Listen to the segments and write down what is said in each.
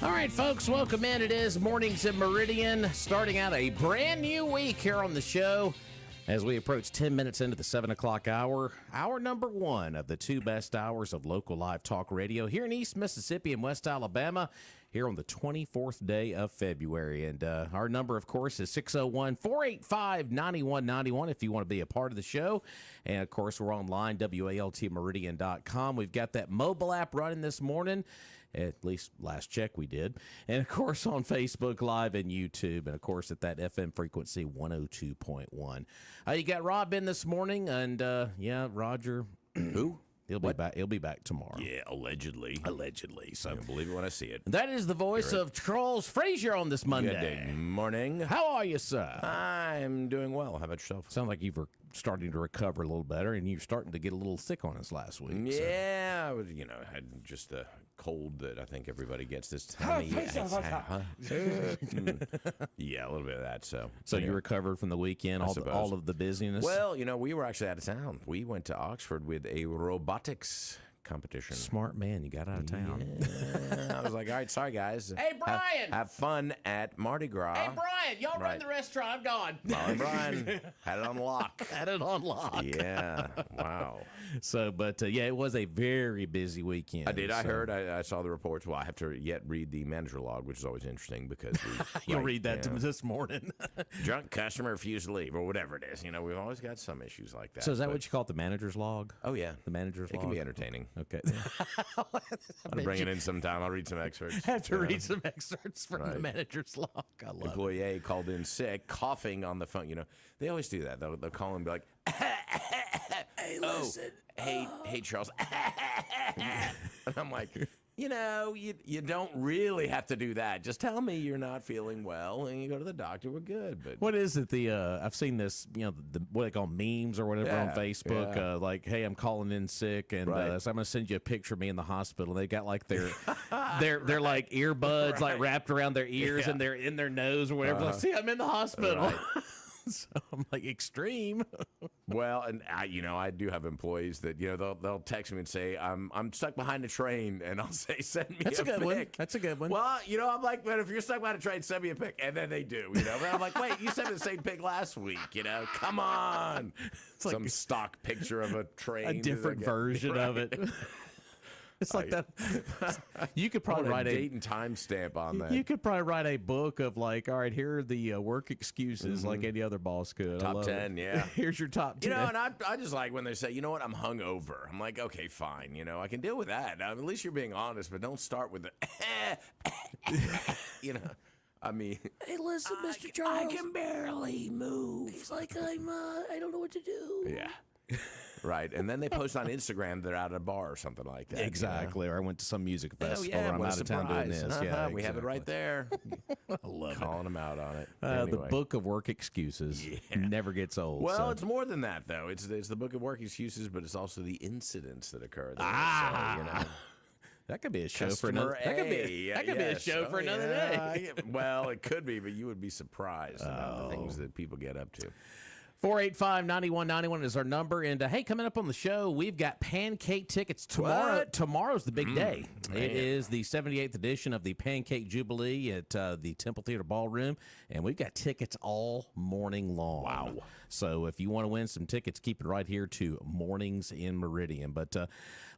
All right, folks, welcome in. It is Mornings in Meridian, starting out a brand new week here on the show as we approach 10 minutes into the 7 o'clock hour, hour number one of the two best hours of local live talk radio here in East Mississippi and West Alabama here on the 24th day of February. And our number, of course, is 601-485-9191 if you want to be a part of the show. And, of course, we're online, WALTmeridian.com. We've got that mobile app running this morning. At least last check we did. And, of course, on Facebook Live and YouTube. And, of course, at that FM frequency, 102.1. You got Rob in this morning. And, yeah, Roger. Who? He'll be back. He'll be back tomorrow. Yeah, allegedly. Allegedly. So I'll believe it when I see it. That is the voice of Charles Frazier on this Monday. Good morning. How are you, sir? I'm doing well. How about yourself? Sounds like you were starting to recover a little better, and you're starting to get a little sick on us last week. Yeah, I was, I had just a cold that I think everybody gets this time of year. Yeah, a little bit of that. So you recovered from the weekend, all of the busyness? Well, we were actually out of town. We went to Oxford with a robotics competition. Smart man, you got out of town. Yeah. I was like, all right, sorry, guys. Hey, Brian! Have fun at Mardi Gras. Hey, Brian, y'all run the restaurant. I'm gone. Brian had it on lock. Had it on lock. Yeah. Wow. So, but yeah, it was a very busy weekend. I did. I heard. I saw the reports. Well, I have to yet read the manager log, which is always interesting because you'll read that this morning. Drunk customer refused to leave or whatever it is. We've always got some issues like that. So is that what you call it, the manager's log? Oh, yeah. The manager's log? It can be entertaining. Okay. I'll bring it in sometime. I'll read some excerpts. Have to read some excerpts from the manager's log. I love Employee A called in sick, coughing on the phone. They always do that. They'll call and be like, hey, listen. Hey, Charles. And I'm like, you don't really have to do that. Just tell me you're not feeling well, and you go to the doctor. We're good. But what is it? I've seen this. What they call memes or whatever on Facebook. Yeah. Like, hey, I'm calling in sick, and so I'm going to send you a picture of me in the hospital. They got like their like earbuds like wrapped around their ears and they're in their nose or whatever. Like, see, I'm in the hospital. So I'm like, extreme. Well, and I do have employees that they'll text me and say I'm stuck behind a train, and I'll say send me a good pic. That's a good one. Well, I'm like, but if you're stuck behind a train, send me a pic, and then they do. But I'm like, wait, you sent me the same pic last week. Come on, it's like some stock picture of a train, a different version of it. It's like that. You could probably write a date and time stamp on that. You could probably write a book of like, all right, here are the work excuses, like any other boss could. Top 10, yeah. Here's your top 10. And I just like when they say, I'm hungover. I'm like, okay, fine. I can deal with that. At least you're being honest, but don't start with the, I mean, hey, listen, Mr. Charles, I can barely move. He's like, I don't know what to do. Yeah. Right, and then they post on Instagram they're out at a bar or something like that. Exactly, or I went to some music festival or I'm out of town doing this. Yeah, we have it right there. I love calling them out on it. Anyway. The book of work excuses never gets old. Well, it's more than that, though. It's the book of work excuses, but it's also the incidents that occur. There. So, that could be a show for another. That could be a show for another day. Well, it could be, but you would be surprised about the things that people get up to. 485-9191 is our number. And, hey, coming up on the show, we've got pancake tickets tomorrow. What? Tomorrow's the big day. Man. It is the 78th edition of the Pancake Jubilee at the Temple Theater Ballroom, and we've got tickets all morning long. Wow. So if you want to win some tickets, keep it right here to Mornings in Meridian. But a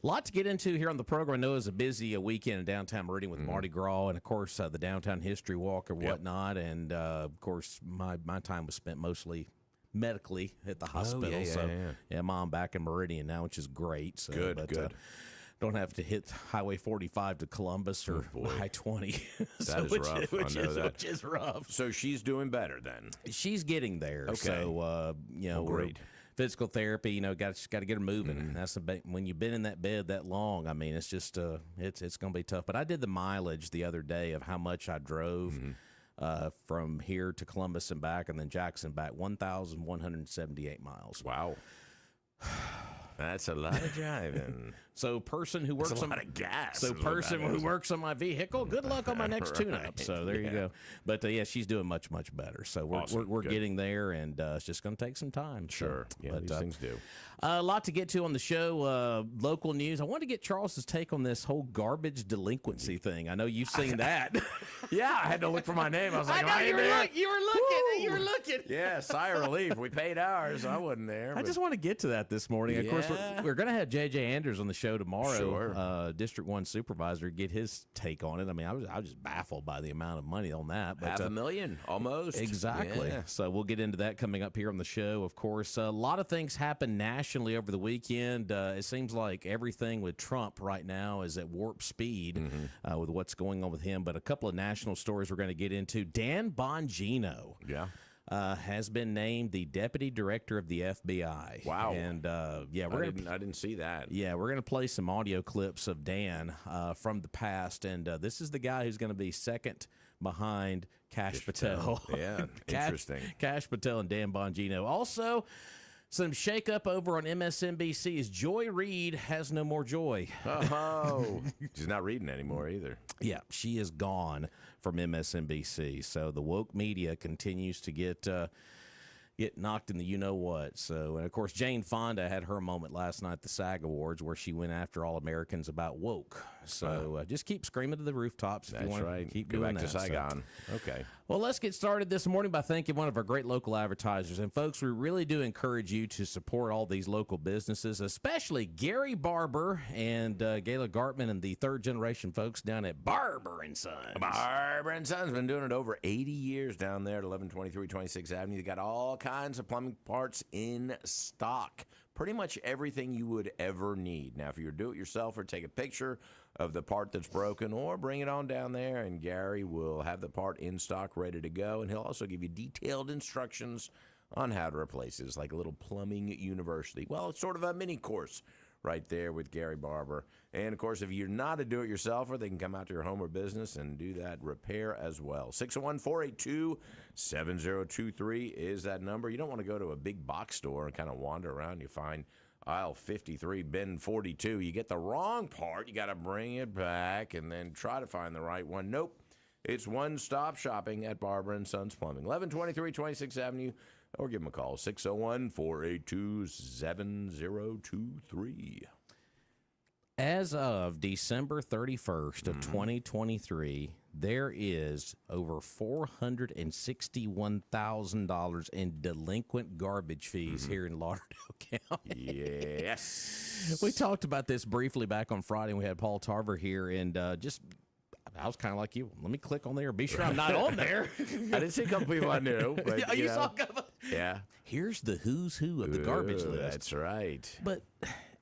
lot to get into here on the program. I know it's a busy weekend in downtown Meridian with Mardi Gras and, of course, the Downtown History Walk or whatnot. And, of course, my time was spent mostly medically at the hospital. Mom back in Meridian now, which is great. So, good. Don't have to hit Highway 45 to Columbus or I-20. That is rough. Which is rough. So she's doing better then. She's getting there. Okay. So great. Physical therapy. Got to get her moving. That's when you've been in that bed that long. I mean, it's just it's going to be tough. But I did the mileage the other day of how much I drove. From here to Columbus and back, and then Jackson back, 1,178 miles. Wow. That's a lot of driving. So person who works That's a on lot of gas. So is what person that who is. works on my vehicle, good luck on my next tune-up. Right. So there you go. But yeah, she's doing much better. So we're Awesome. we're Good. getting there, and it's just going to take some time. So, Sure. Yeah, but, these things do. a lot to get to on the show. Local news. I wanted to get Charles's take on this whole garbage delinquency thing. I know you've seen that. Yeah, I had to look for my name. I was like, I know "I ain't you were, there." you were looking. Yeah, sigh of relief. We paid ours. I wasn't there. I but- just want to get to that this morning. Of course, Yeah. we're going to have J.J. Anders on the show tomorrow, Sure. District 1 supervisor, get his take on it. I mean, I was just baffled by the amount of money on that. But, $500,000, almost. Exactly. Yeah. So we'll get into that coming up here on the show. Of course, a lot of things happen nationally over the weekend. It seems like everything with Trump right now is at warp speed with what's going on with him. But a couple of national stories we're going to get into. Dan Bongino. Yeah. Has been named the deputy director of the FBI. Wow. And yeah, I didn't see that. yeah, we're gonna play some audio clips of Dan from the past, and this is the guy who's going to be second behind Cash Patel. Yeah, interesting. Cash Patel and Dan Bongino. Also, some shakeup over on MSNBC's Joy Reid has no more joy. Oh, she's not reading anymore either. Yeah, she is gone from MSNBC. So the woke media continues to get knocked in the you-know-what. So, and of course, Jane Fonda had her moment last night at the SAG Awards where she went after all Americans about woke. So just keep screaming to the rooftops if you That's want right. to keep Go doing back that. to Saigon. Okay. Well, let's get started this morning by thanking one of our great local advertisers. And, folks, we really do encourage you to support all these local businesses, especially Gary Barber and Gayla Gartman and the third-generation folks down at Barber & Sons. Barber and Sons been doing it over 80 years down there at 1123 26th Avenue. They got all kinds of plumbing parts in stock. Pretty much everything you would ever need. Now, if you're do-it-yourselfer, take a picture of the part that's broken or bring it on down there, and Gary will have the part in stock ready to go, and he'll also give you detailed instructions on how to replace it. It's like a little plumbing university. Well, it's sort of a mini course right there with Gary Barber. And, of course, if you're not a do-it-yourselfer, they can come out to your home or business and do that repair as well. 601-482-7023 is that number. You don't want to go to a big box store and kind of wander around. You find aisle 53, bin 42. You get the wrong part. You got to bring it back and then try to find the right one. Nope. It's one-stop shopping at Barber & Sons Plumbing. 1123 26th Avenue. Or give them a call, 601-482-7023. As of December 31st of 2023, there is over $461,000 in delinquent garbage fees here in Lauderdale County. Yes. We talked about this briefly back on Friday. We had Paul Tarver here, and I was kind of like you. Let me click on there. Be sure I'm not on there. I did see a couple people I knew. But, Yeah, you saw a couple. Yeah. Here's the who's who of the garbage list. That's right. But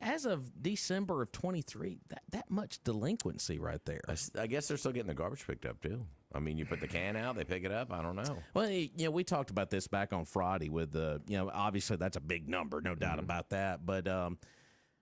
as of December of 23, that much delinquency right there. I guess they're still getting the garbage picked up, too. I mean, you put the can out, they pick it up. I don't know. Well, we talked about this back on Friday with obviously that's a big number, no doubt about that. But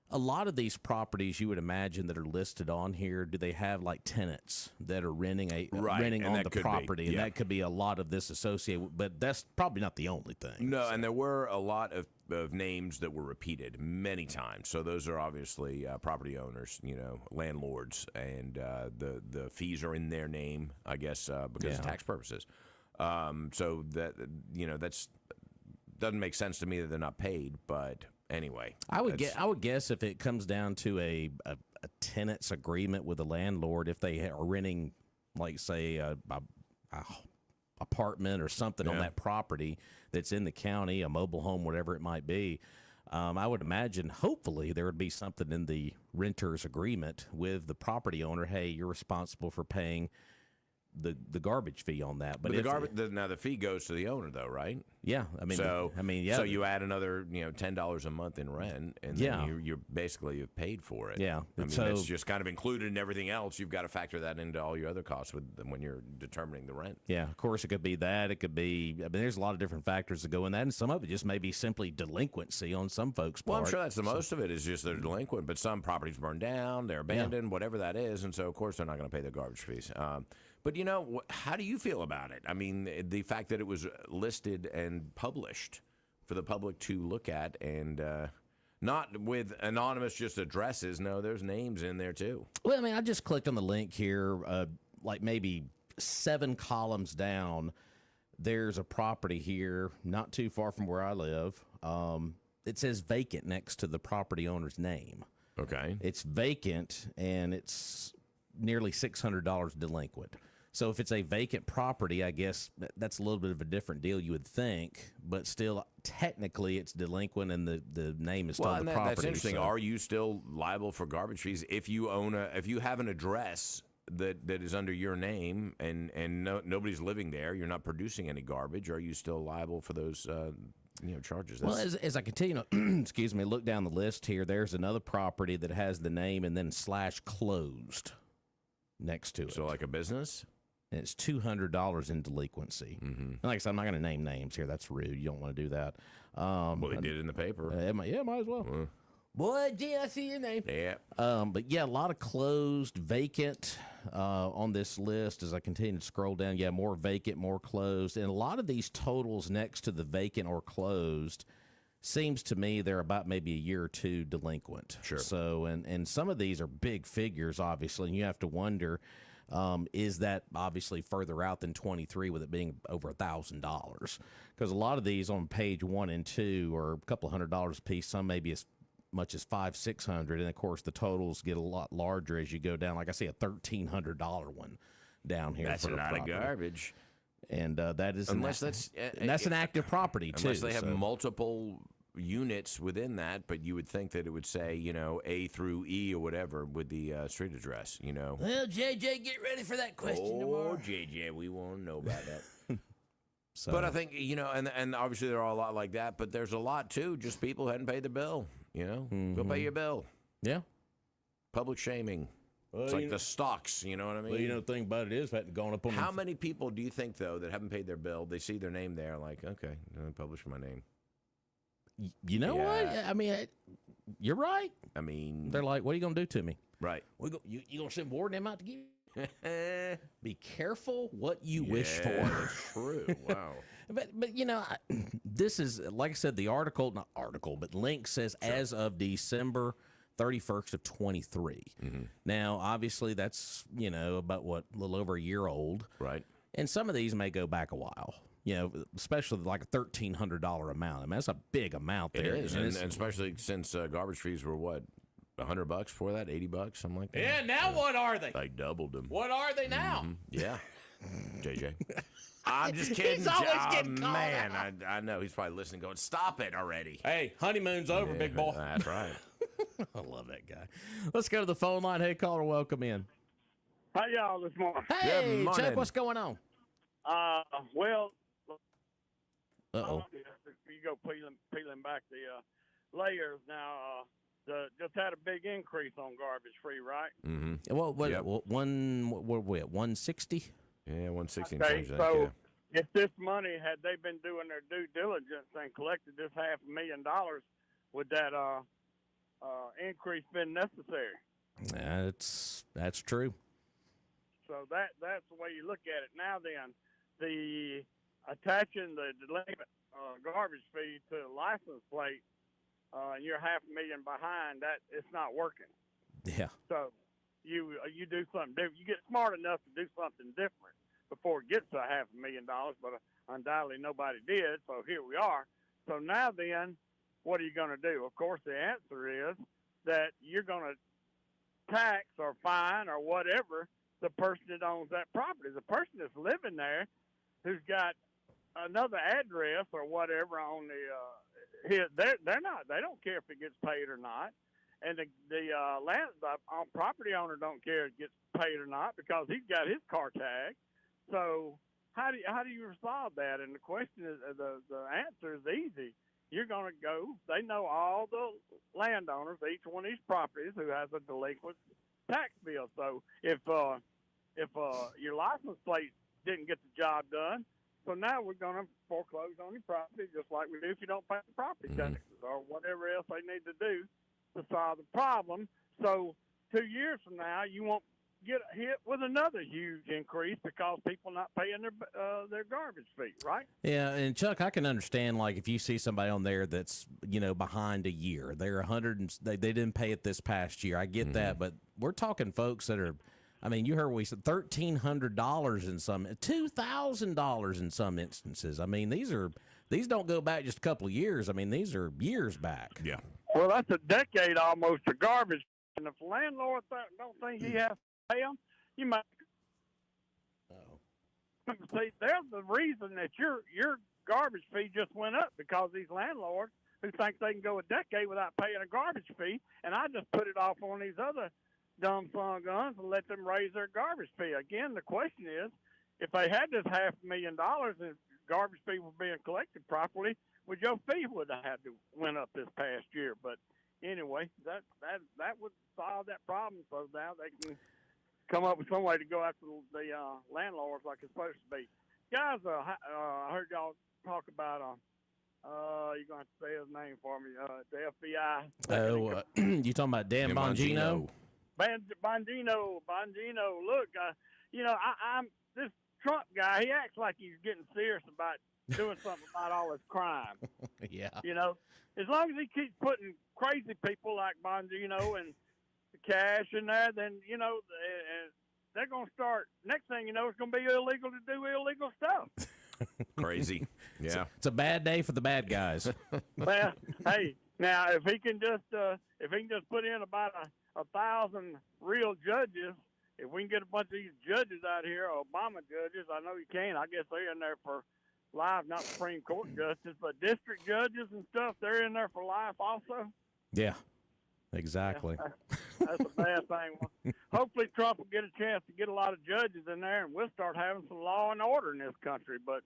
a lot of these properties you would imagine that are listed on here, do they have like tenants that are renting and on that the could be, property? And yeah. that could be a lot of this associated, but that's probably not the only thing. No, and there were a lot of names that were repeated many times. So those are obviously property owners, landlords, and the fees are in their name, I guess, because of tax purposes. So that's doesn't make sense to me that they're not paid, but anyway. I would guess if it comes down to a tenant's agreement with the landlord, if they are renting, like say a apartment or something on that property that's in the county, a mobile home, whatever it might be, I would imagine hopefully there would be something in the renter's agreement with the property owner. Hey, you're responsible for paying the garbage fee on that. But now the fee goes to the owner, though, right? Yeah, So you add another $10 a month in rent, and then you're basically paid for it. Yeah, I mean that's just kind of included in everything else. You've got to factor that into all your other costs when you're determining the rent. Yeah, of course it could be that. It could be. I mean, there's a lot of different factors that go in that, and some of it just may be simply delinquency on some folks' part. Well, I'm sure that's the most of it is just they're delinquent, but some properties burned down, they're abandoned, whatever that is, and so of course they're not going to pay the garbage fees. But how do you feel about it? I mean, the fact that it was listed and published for the public to look at, and Not with anonymous just addresses. No, there's names in there too. Well, I mean, I just clicked on the link here, like maybe 7 columns down. There's a property here, not too far from where I live. It says vacant next to the property owner's name. Okay. It's vacant, and it's nearly $600 delinquent. So if it's a vacant property, I guess that's a little bit of a different deal, you would think. But still, technically, it's delinquent, and the name is still the property. That's interesting. So. Are you still liable for garbage fees if you if you have an address that is under your name and nobody's living there? You're not producing any garbage. Are you still liable for those charges? Well, as I continue to excuse me, look down the list here, there's another property that has the name and then /closed next to it. So like a business? And it's $200 in delinquency. And like I said, I'm not going to name names here. That's rude. You don't want to do that. Well, they did it in the paper. Might as well. Boy, gee, I see your name. Yeah. But yeah, a lot of closed, vacant on this list as I continue to scroll down. Yeah, more vacant, more closed. And a lot of these totals next to the vacant or closed seems to me they're about maybe a year or two delinquent. Sure. So, and some of these are big figures, obviously, and you have to wonder, is that obviously further out than 23 with it being over $1,000? Because a lot of these on page 1 and 2 are a couple $100 a piece. Some maybe as much as $500-600, and of course the totals get a lot larger as you go down. Like I see a $1,300 one down here. That's for a lot of garbage. And that is unless that's an active property too. Unless they have multiple units within that, but you would think that it would say, A through E or whatever with the street address, Well, JJ, get ready for that question tomorrow. JJ, we won't know about that. So. But I think, and obviously there are a lot like that, but there's a lot too, just people hadn't paid the bill, Go pay your bill. Yeah. Public shaming. Well, it's like the stocks, you know what I mean? Well, the thing about it is, if it had gone up on how many people do you think, though, that haven't paid their bill, they see their name there, like, okay, I'm going to publish my name. You know what? I mean, you're right. I mean, they're like, "What are you gonna do to me?" Right? You gonna send more than them out to give you? Be careful what you wish for. That's true. Wow. But this is, like I said, the but link says as of December 31st of 23. Now, obviously, that's about a little over a year old, right? And some of these may go back a while. Especially like a $1,300 amount. I mean, that's a big amount there. It is, and especially since garbage fees were what, $100 for that, $80, something like that. Yeah. Now what are they? I doubled them. What are they now? Yeah. JJ. I'm just kidding. He's always getting called man, out. I know he's probably listening, going, "Stop it already." Hey, honeymoon's over, big boy. That's right. I love that guy. Let's go to the phone line. Hey, caller, welcome in. How y'all this morning? Hey, Good morning. Chuck, what's going on? Well, Uh-oh. you go peeling back the layers now. Just had a big increase on garbage free, right? Well, what were we at, 160? Yeah, 160. Okay, so if this money, had they been doing their due diligence and collected this $500,000, would that increase been necessary? That's true. So that's the way you look at it. Now then, the attaching the delinquent garbage fee to the license plate, and you're $500,000 behind, that it's not working. Yeah. So you do something different. You get smart enough to do something different before it gets to $500,000, but undoubtedly nobody did. So here we are. So now then, what are you going to do? Of course, the answer is that you're going to tax or fine or whatever the person that owns that property. The person that's living there, who's got another address or whatever on the they don't care if it gets paid or not, and the property owner don't care if it gets paid or not because he's got his car tag. So how do you resolve that? And the question is, the answer is easy. You're going to go. They know all the landowners, each one of these properties who has a delinquent tax bill. So if your license plate didn't get the job done, so now we're going to foreclose on your property just like we do if you don't pay the property taxes or whatever else they need to do to solve the problem. So 2 years from now, you won't get hit with another huge increase because people not paying their garbage fee, right? Yeah, and Chuck, I can understand, like, if you see somebody on there that's, behind a year, they're 100 and they didn't pay it this past year. I get that, but we're talking folks that are, I mean, you heard what we said, $1,300 in some, $2,000 in some instances. I mean, these don't go back just a couple of years. I mean, these are years back. Yeah. Well, that's a decade almost of garbage. And if the landlord don't think he has to pay them, you might see they're the reason that your garbage fee just went up, because these landlords who think they can go a decade without paying a garbage fee, and I just put it off on these other dumb son guns and let them raise their garbage fee. Again, the question is, if they had this $500,000 and garbage fee was being collected properly, would your fee would have had to went up this past year? But anyway, that would solve that problem. So now they can come up with some way to go after the landlords like it's supposed to be. Guys, I heard y'all talk about you're going to have to say his name for me. The FBI. Oh, you talking about Dan Bongino? Bongino. Look, I'm this Trump guy. He acts like he's getting serious about doing something about all this crime. Yeah. As long as he keeps putting crazy people like Bongino and the cash in there, then, they're going to start, next thing you know, it's going to be illegal to do illegal stuff. Crazy. Yeah. It's a bad day for the bad guys. Well, hey, now if he can just put in about 1,000 real judges, if we can get a bunch of these judges out here, Obama judges, I know you can. I guess they're in there for life, not Supreme Court justice, but district judges and stuff, they're in there for life also. Yeah, exactly. Yeah, that's a bad thing. Hopefully Trump will get a chance to get a lot of judges in there, and we'll start having some law and order in this country. But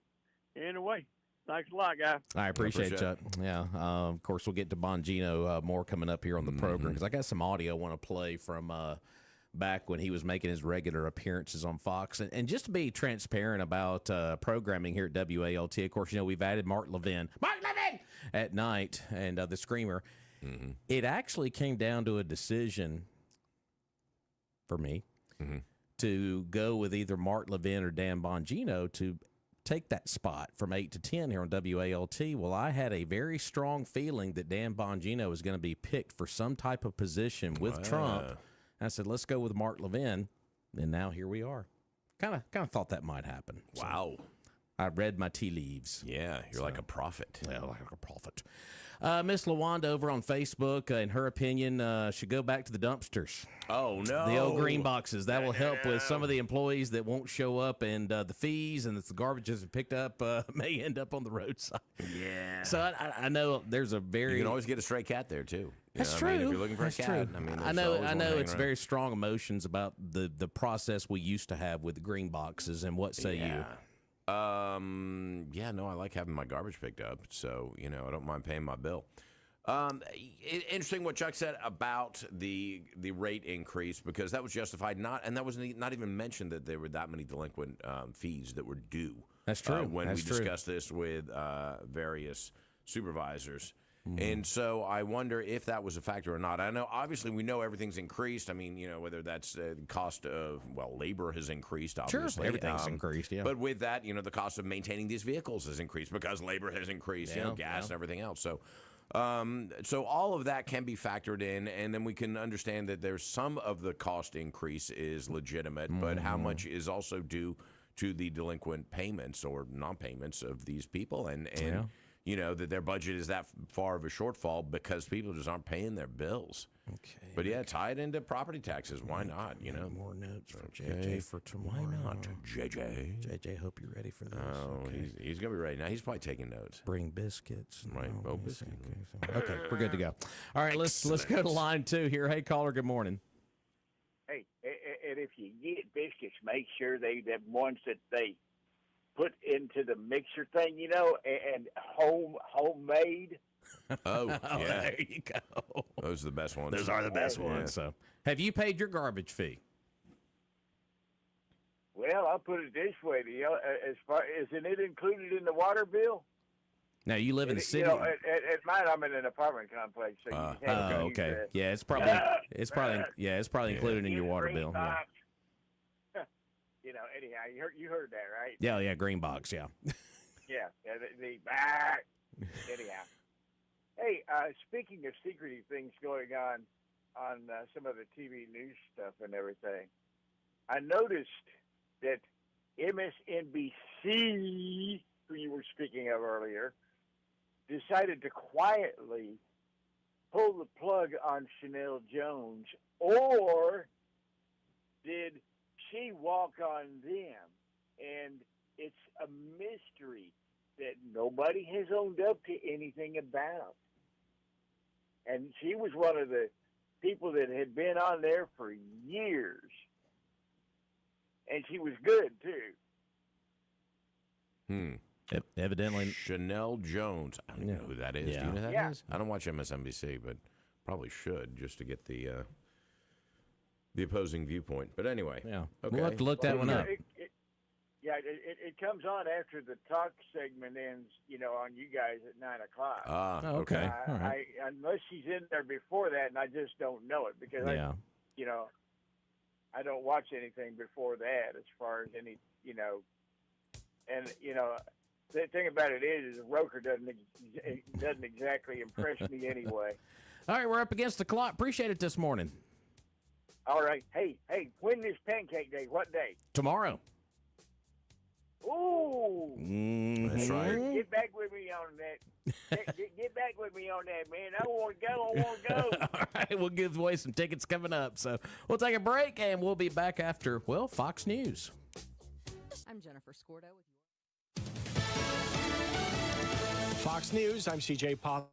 anyway, thanks a lot, guys. I appreciate it, Chuck. Yeah, of course, we'll get to Bongino more coming up here on the program, because I got some audio I want to play from back when he was making his regular appearances on Fox. And just to be transparent about programming here at WALT, of course, we've added Mark Levin at night, and the Screamer. It actually came down to a decision for me to go with either Mark Levin or Dan Bongino to take that spot from 8 to 10 here on WALT. Well, I had a very strong feeling that Dan Bongino was going to be picked for some type of position with Trump. I said, let's go with Mark Levin, and now here we are. Kind of thought that might happen. Wow. So I read my tea leaves. Yeah, you're like a prophet. Well, like a prophet. Miss LaWanda over on Facebook, in her opinion, should go back to the dumpsters. Oh, no. The old green boxes. That will help with some of the employees that won't show up, and the fees and the garbage isn't picked up may end up on the roadside. Yeah. So I know there's a very... You can always get a stray cat there, too. That's true. I mean, if you're looking for a cat, true. I mean, I know it's very strong emotions about the process we used to have with the green boxes. And what say you? Yeah, no, I like having my garbage picked up, so I don't mind paying my bill. Interesting what Chuck said about the rate increase, because that was justified. And that was not even mentioned that there were that many delinquent fees that were due. That's true. When we discussed this with various supervisors. And so I wonder if that was a factor or not. I know, obviously, we know everything's increased. I mean, whether that's the cost of, labor has increased, obviously. Sure, everything's increased, yeah. But with that, the cost of maintaining these vehicles has increased because labor has increased, gas and everything else. So so all of that can be factored in, and then we can understand that there's some of the cost increase is legitimate, but how much is also due to the delinquent payments or non-payments of these people, and that their budget is that far of a shortfall because people just aren't paying their bills. Okay. But tie it into property taxes. Why not? More notes from JJ for tomorrow. Why not, JJ? JJ, hope you're ready for this. Oh, okay. he's gonna be ready now. He's probably taking notes. Bring biscuits. Right. Oh, biscuits. Okay, we're good to go. All right, let's go to line 2 here. Hey, caller. Good morning. Hey, and if you get biscuits, make sure the ones that they put into the mixer thing, and homemade. Oh, yeah. There you go. Those are the best ones. Those are the best ones. So, have you paid your garbage fee? Well, I'll put it this way: isn't it included in the water bill? Now you live in the city. At mine, I'm in an apartment complex. So okay. Yeah, it's probably included in your water bill. Yeah. anyhow, you heard that, right? Yeah, green box, yeah. Yeah, anyhow. Hey, speaking of secretive things going on some of the TV news stuff and everything, I noticed that MSNBC, who you were speaking of earlier, decided to quietly pull the plug on Chanel Jones, or did she walk on them? And it's a mystery that nobody has owned up to anything about. And she was one of the people that had been on there for years. And she was good, too. Evidently. Chanel Jones. I don't even know who that is. Yeah. Do you know who that Yeah. is? I don't watch MSNBC, but probably should just to get the opposing viewpoint. But anyway. Yeah. Okay. We'll have to look that one up. It comes on after the talk segment ends, on you guys at 9:00. Ah, Okay. All right. Unless she's in there before that, and I just don't know it because Yeah. I don't watch anything before that as far as any, and the thing about it is Roker doesn't exactly impress me anyway. All right, we're up against the clock. Appreciate it this morning. All right, hey, when is Pancake Day? What day? Tomorrow. Ooh, That's right. get back with me on that. Get back with me on that, man. I want to go. All right, we'll give away some tickets coming up. So we'll take a break, and we'll be back after, Fox News. I'm Jennifer Scordo with Fox News, I'm CJ Pop.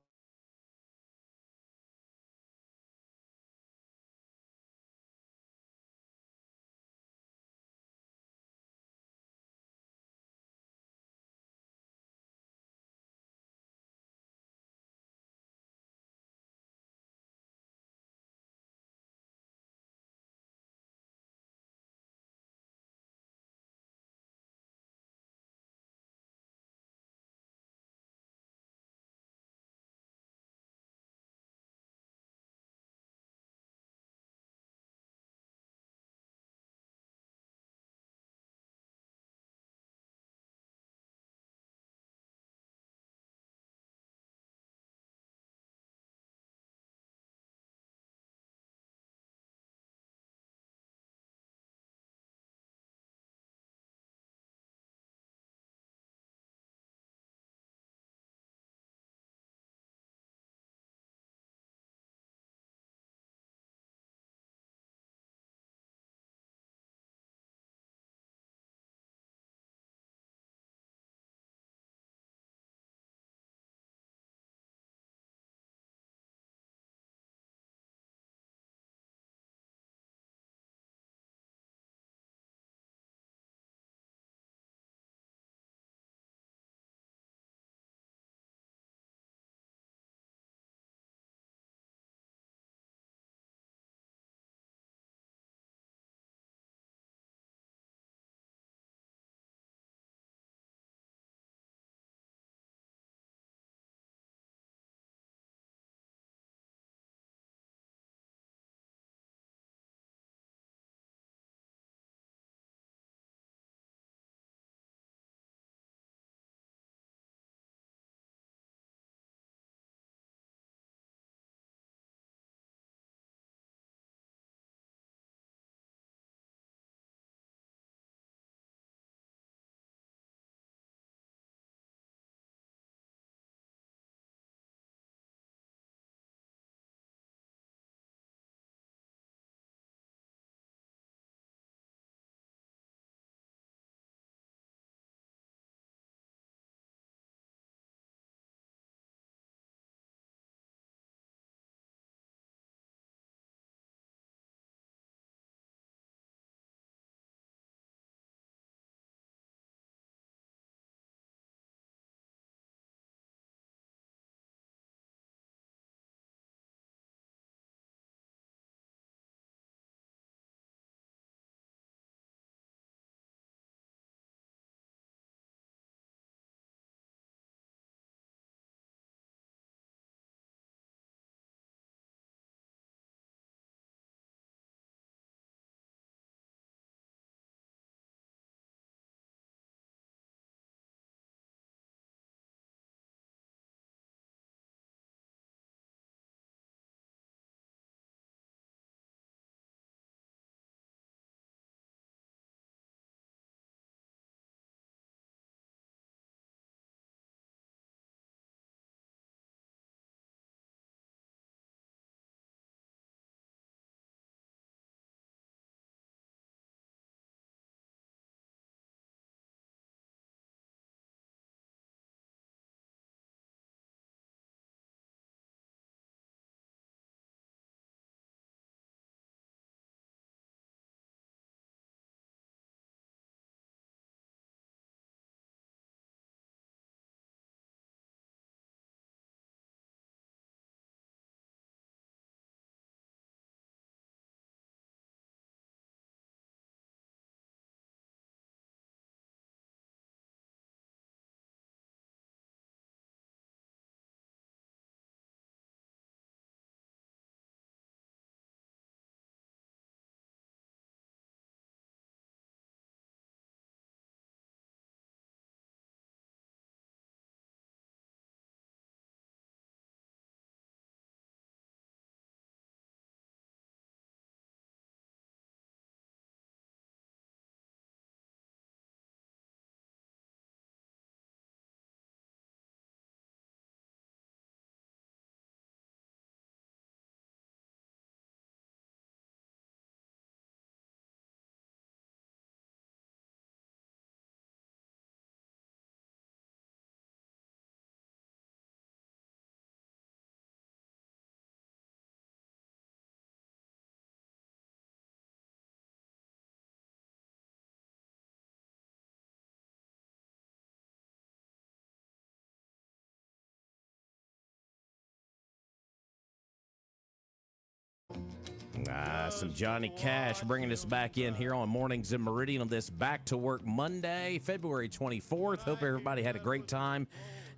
Some Johnny Cash bringing us back in here on Mornings in Meridian on this Back to Work Monday, February 24th. Hope everybody had a great time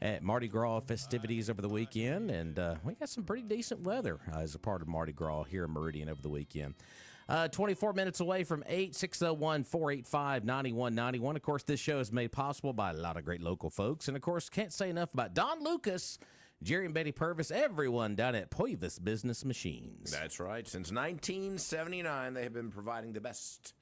at Mardi Gras festivities over the weekend. And we got some pretty decent weather as a part of Mardi Gras here in Meridian over the weekend. 24 minutes away from 8, 601-485-9191. Of course, this show is made possible by a lot of great local folks. And, of course, can't say enough about Don Lucas, Jerry and Betty Purvis, everyone down at Poivus Business Machines. That's right. Since 1979, they have been providing the best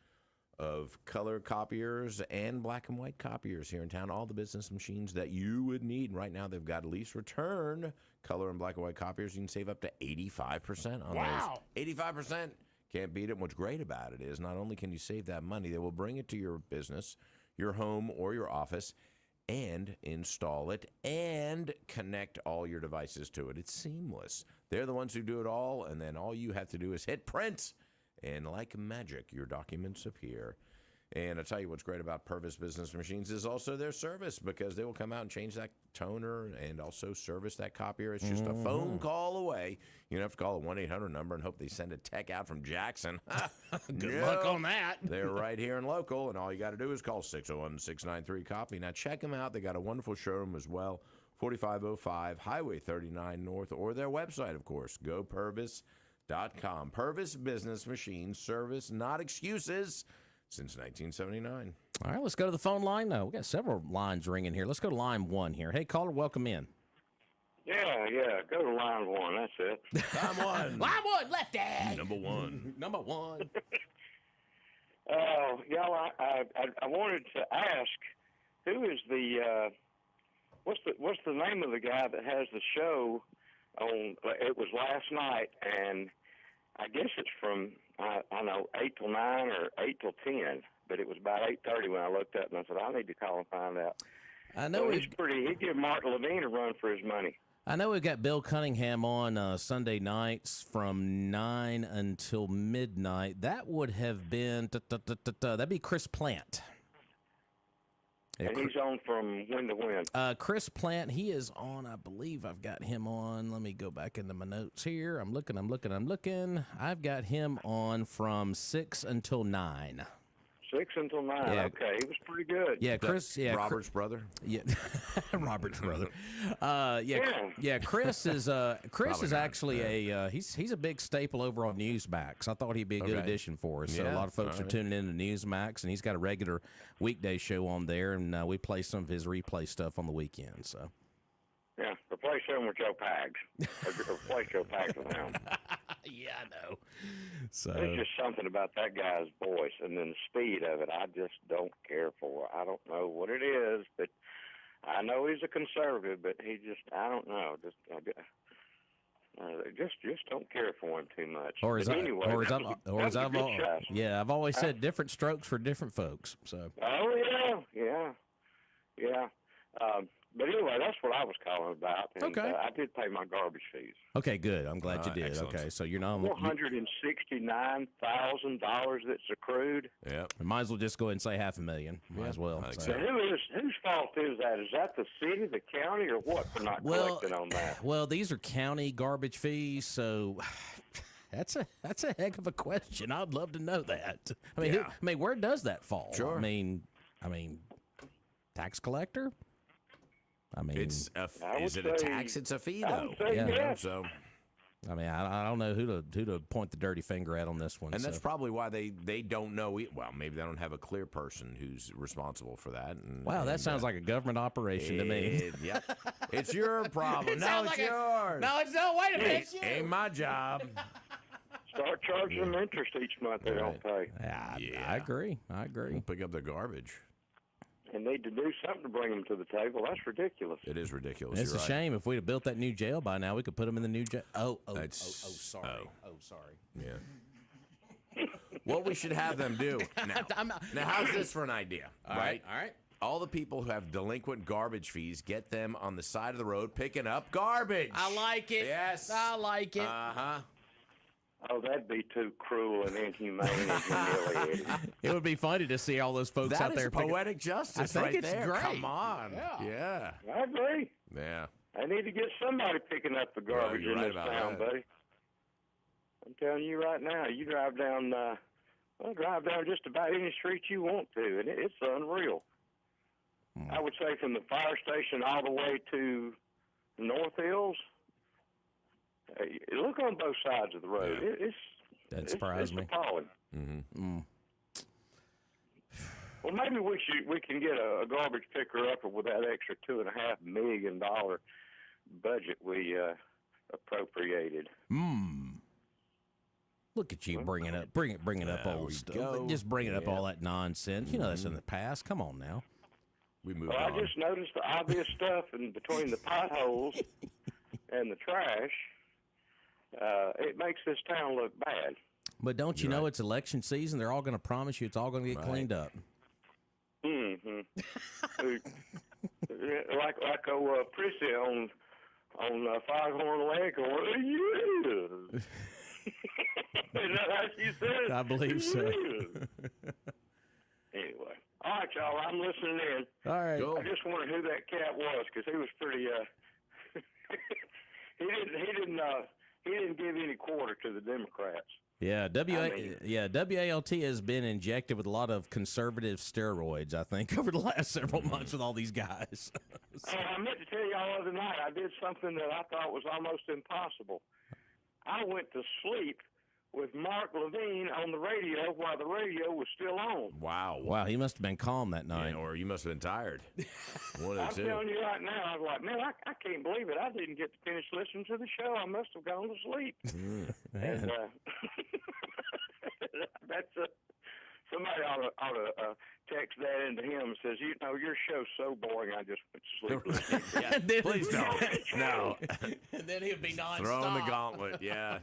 of color copiers and black and white copiers here in town. All the business machines that you would need. Right now, they've got lease return color and black and white copiers. You can save up to 85% on those. 85%. Can't beat it. What's great about it is not only can you save that money, they will bring it to your business, your home, or your office and install it and connect all your devices to it. It's seamless. They're the ones who do it all, and then all you have to do is hit print, and like magic, your documents appear. And I'll tell you what's great about Purvis Business Machines is also their service, because they will come out and change that toner and also service that copier. It's just a phone call away. You don't have to call a 1-800 number and hope they send a tech out from Jackson. Good luck on that. They're right here in local, and all you got to do is call 601-693-COPY. Now, check them out. They got a wonderful showroom as well, 4505 Highway 39 North, or their website, of course, gopurvis.com. Purvis Business Machines, service, not excuses. Since 1979. All right, let's go to the phone line. We got several lines ringing here. Let's go to line 1 here. Hey, caller, welcome in. Yeah, go to line 1. That's it. Line 1. Line 1, lefty. Number 1. Number 1. Y'all, I wanted to ask, who is the what's the name of the guy that has the show on? It was last night, and I guess it's from I know 8 till 9 or 8 till 10, but it was about 8:30 when I looked up, and I said I need to call and find out. I know he'd give Martin Levine a run for his money. I know we've got Bill Cunningham on Sunday nights from 9 until midnight. That would have been that'd be Chris Plant. And he's on from when to when? Chris Plant, he is on, I believe I've got him on. Let me go back into my notes here. I'm looking. I've got him on from 6 until 9. 6 until 9. Yeah. Okay, he was pretty good. Yeah, Chris. Yeah, Robert's brother. Yeah, Robert's brother. Chris is actually he's a big staple over on Newsmax. I thought he'd be a good addition for us. So a lot of folks are tuning in to Newsmax, and he's got a regular weekday show on there, and we play some of his replay stuff on the weekend. So. Yeah, replace him with Joe Pags. Replace Joe Pags with him. Yeah, I know. So there's just something about that guy's voice and then the speed of it I just don't care for. I don't know what it is, but I know he's a conservative, but I don't know. Just don't care for him too much. I've always said different strokes for different folks. So. Oh yeah. But anyway, that's what I was calling about. And, okay. I did pay my garbage fees. Okay, good. I'm glad you did. Excellent. Okay, so you're not $469,000 that's accrued. Yeah. Might as well just go ahead and say $500,000. Might as well. So whose fault is that? Is that the city, the county, or what for not collecting on that? Well, these are county garbage fees, so that's a heck of a question. I'd love to know that. I mean, where does that fall? Sure. I mean, tax collector. I mean, is it a tax? It's a fee, though. So, I mean, I don't know who to point the dirty finger at on this one. And that's probably why they don't know. Well, maybe they don't have a clear person who's responsible for that. That sounds like a government operation to me. Yeah, it's your problem. No, it's yours. No, it's no. Wait a minute. Ain't my job. Start charging them interest each month they don't pay. Yeah, I agree. We'll pick up the garbage. And need to do something to bring them to the table. That's ridiculous. It is ridiculous. It's a shame. If we'd have built that new jail by now, we could put them in the new jail. Sorry. Sorry. Yeah. What we should have them do now. Now, how's this for an idea? All right. All the people who have delinquent garbage fees, get them on the side of the road picking up garbage. I like it. Yes. I like it. Uh-huh. Oh, that'd be too cruel and inhumane and humiliating. It would be funny to see all those folks out there. That is poetic justice I think it's there. great. Come on. Yeah. I agree. Yeah. I need to get somebody picking up the garbage in this town, buddy. I'm telling you right now, you drive down just about any street you want to, and it's unreal. I would say from the fire station all the way to North Hills. Look on both sides of the road. Yeah. That surprised me. It's appalling. Mm. Well, maybe we can get a garbage picker up with that extra $2.5 million budget we appropriated. Look at you bringing up old stuff. go. Just bringing up all that nonsense. You know that's in the past. Come on now. We moved Well, on. I just noticed the obvious stuff in between the potholes and the trash. It makes this town look bad. But don't you know it's election season? They're all going to promise you it's all going to get cleaned up. Mm-hmm. like Prissy on Foghorn Lake, or yeah. Is that how she said? I believe so. Anyway, all right, y'all. I'm listening in. All right. I just wondered who that cat was because he was pretty. He didn't give any quarter to the Democrats. Yeah, WALT has been injected with a lot of conservative steroids, I think, over the last several months with all these guys. I meant to tell y'all the other night, I did something that I thought was almost impossible. I went to sleep with Mark Levine on the radio while the radio was still on. Wow, he must have been calm that night. or you must have been tired. One of I'm the two. telling you right now, I was like, man, I can't believe it. I didn't get to finish listening to the show. I must have gone to sleep. And that's somebody ought to text that into him and says, you know, your show's so boring, I just went to sleep listening. Yeah, please don't. No. And then he'd be nonstop. Throwing the gauntlet, yeah.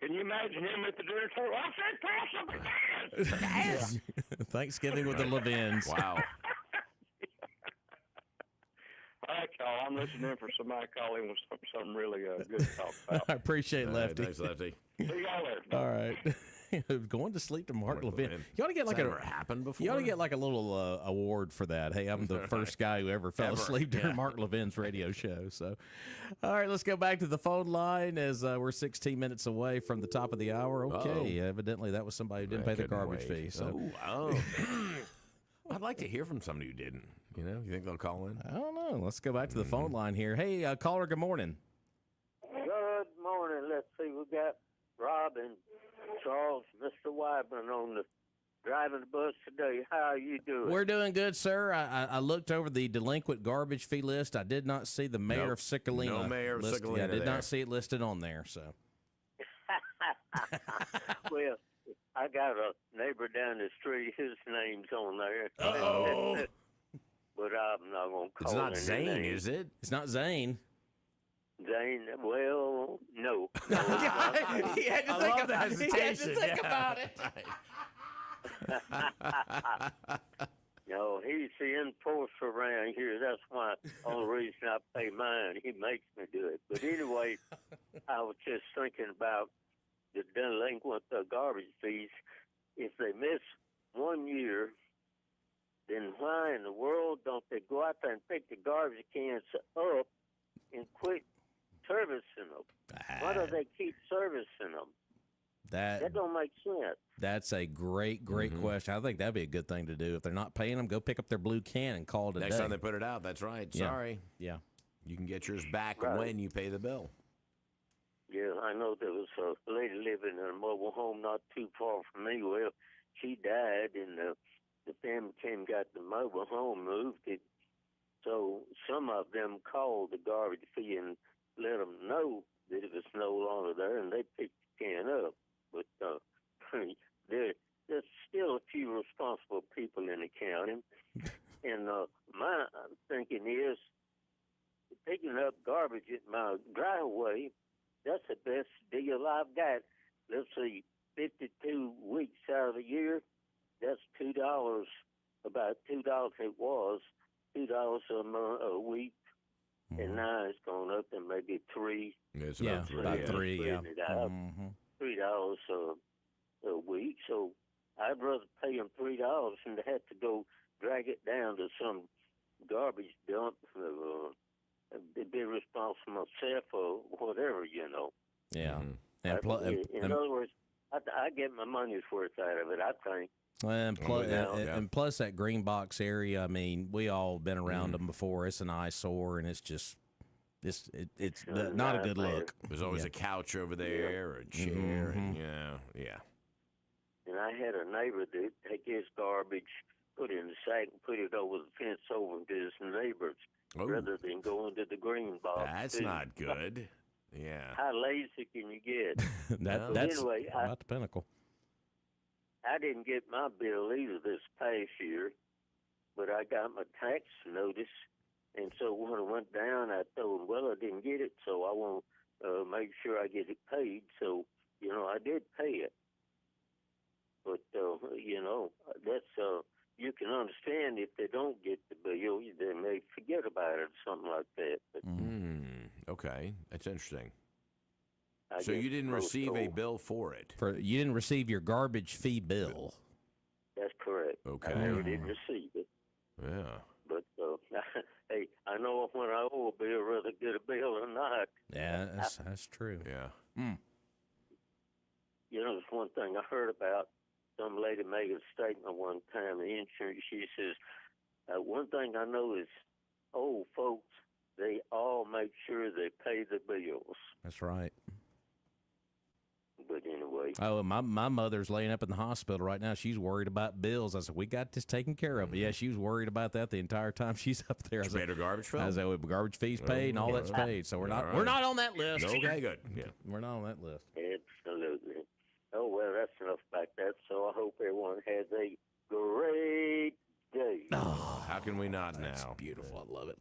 Can you imagine him at the dinner table? I said, pass him. Thanksgiving with the Levins. Wow. All right, y'all. I'm listening for somebody calling with something really good to talk about. I appreciate it, Lefty. Thanks, Lefty. See y'all later. All right. Going to sleep to Mark Levin. Levin. You ought to get like Has that ever happened before? You ought to get like a little award for that. Hey, I'm the first guy who ever fell asleep during Mark Levin's radio show. So, all right, let's go back to the phone line as we're 16 minutes away from the top of the hour. Okay, evidently that was somebody who didn't pay the garbage fee. So, I'd like to hear from somebody who didn't. You know, you think they'll call in? I don't know. Let's go back to the phone line here. Hey, caller, good morning. Good morning. Let's see. We got Rob and Charles, Mr. Wyman on the driving the bus today. How are you doing? We're doing good, sir. I looked over the delinquent garbage fee list. I did not see the mayor of Cicalina. No mayor of Cicalina. Yeah, I did not see it listed on there. So, Well, I got a neighbor down the street. His name's on there. Uh-oh. But I'm not going to call It's not any Zane, names. is it? it's not Zane. Zane, well, no. He had to think about it. He had to think about it. No, he's the enforcer around here. That's why only reason I pay mine. He makes me do it. But anyway, I was just thinking about the delinquent garbage fees. If they miss 1 year, then why in the world don't they go out there and pick the garbage cans up and quit servicing them? Why do they keep servicing them? That don't make sense. That's a great question. I think that'd be a good thing to do. If they're not paying them, go pick up their blue can and call it a Next day. time they put it out, that's right. Yeah. Sorry. Yeah. You can get yours back Right. when you pay the bill. Yeah, I know there was a lady living in a mobile home not too far from me. Well, she died, and the family came, got the mobile home, moved it. So some of them called the garbage fee and let them know that it was no longer there, and they picked the can up. But there's still a few responsible people in the county. And my thinking is picking up garbage at my driveway, that's the best deal I've got. Let's see, 52 weeks out of the year, that's $2, about $2 it was, $2 a week, and now it's gone up to maybe $3. It's Yeah, about three. Yeah. $3 a week. So I'd rather pay them $3 than to have to go drag it down to some garbage dump, be responsible myself or whatever, you know. Yeah. And In other words, I get my money's worth out of it, I think. and plus that green box area, I mean, we all been around them before. It's an eyesore, and it's just it's not a good look. There's always a couch over there or a chair, and yeah. And I had a neighbor that take his garbage, put it in the sack, and put it over the fence over to his neighbors, rather than go into the green box. That's not good. Yeah. How lazy can you get? That's anyway, about the pinnacle. I didn't get my bill either this past year, but I got my tax notice. And so when I went down, I told them, well, I didn't get it, so I want to make sure I get it paid. So, I did pay it. But, that's, you can understand if they don't get the bill, they may forget about it or something like that. But, okay, that's interesting. I So you didn't guess receive a bill for it? You didn't receive your garbage fee bill. That's correct. Okay. I never did receive it. Yeah. But, hey, I know when I owe a bill, rather get a bill or not. Yeah, that's true. Yeah. There's one thing I heard about. Some lady made a statement one time in insurance. She says, one thing I know is old folks, they all make sure they pay the bills. That's right. But anyway. Oh, my mother's laying up in the hospital right now. She's worried about bills. I said, we got this taken care of. But yeah, she was worried about that the entire time she's up there. She paid her garbage bill? I said, garbage fees paid and all that's paid. So we're not on that list. Okay, good. Yeah. We're not on that list. Absolutely. Oh, well, that's enough about that. So I hope everyone has a great day. Oh, how can we not that's now? Beautiful. I love it.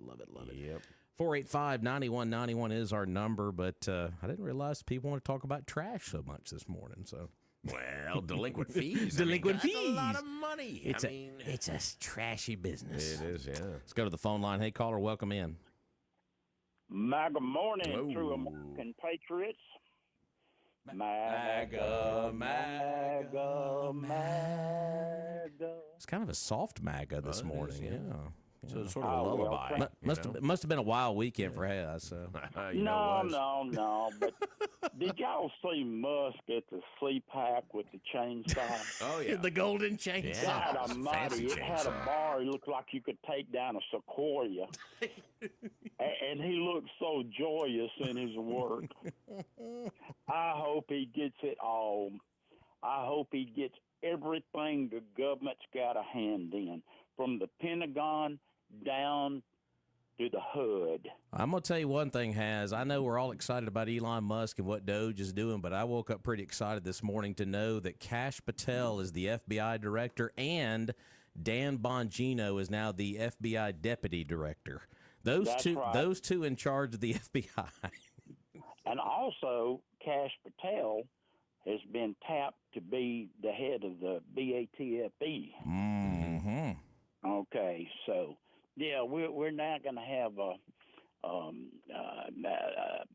Yep. 485-9191 is our number, but I didn't realize people want to talk about trash so much this morning. So, well, delinquent fees. Delinquent fees. That's a lot of money. It's a trashy business. It is, yeah. Let's go to the phone line. Hey, caller, welcome in. MAGA morning, true American patriots. MAGA, MAGA, MAGA. It's kind of a soft MAGA this morning. Yeah. So it's sort of a lullaby. Must have been a wild weekend for Haz. So. No. But did y'all see Musk at the CPAC with the chainsaw? Oh, yeah. The golden chainsaw. God almighty, it had a bar. It looked like you could take down a sequoia. And he looked so joyous in his work. I hope he gets it all. I hope he gets everything the government's got a hand in, from the Pentagon down to the hood. I'm going to tell you one thing, Haz. I know we're all excited about Elon Musk and what Doge is doing, but I woke up pretty excited this morning to know that Kash Patel is the FBI director and Dan Bongino is now the FBI deputy director. Those two in charge of the FBI. And also, Kash Patel has been tapped to be the head of the BATFE. Mm-hmm. Okay, so yeah, we're not going to have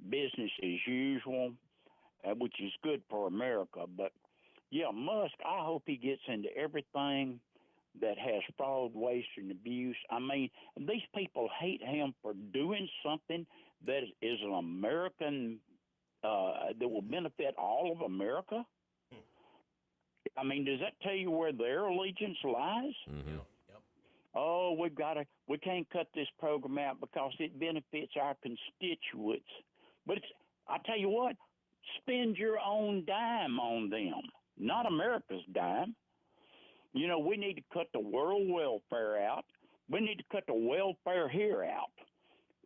business as usual, which is good for America. But yeah, Musk, I hope he gets into everything that has fraud, waste, and abuse. I mean, these people hate him for doing something that is an American, that will benefit all of America. I mean, does that tell you where their allegiance lies? Mm-hmm. Yep. Oh, we can't cut this program out because it benefits our constituents. But I tell you what, spend your own dime on them, not America's dime. We need to cut the world welfare out. We need to cut the welfare here out.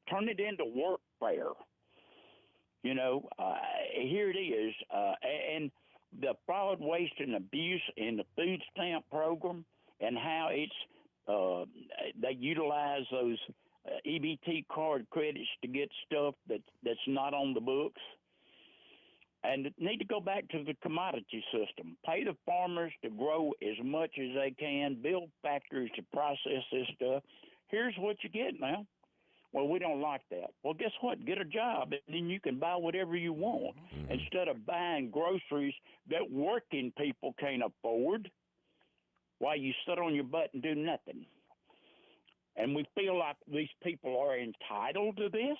Turn it into workfare. Here it is. And the fraud, waste, and abuse in the food stamp program and how it's they utilize those EBT card credits to get stuff that's not on the books. And need to go back to the commodity system. Pay the farmers to grow as much as they can, build factories to process this stuff. Here's what you get now. Well, we don't like that. Well, guess what? Get a job, and then you can buy whatever you want instead of buying groceries that working people can't afford while you sit on your butt and do nothing. And we feel like these people are entitled to this.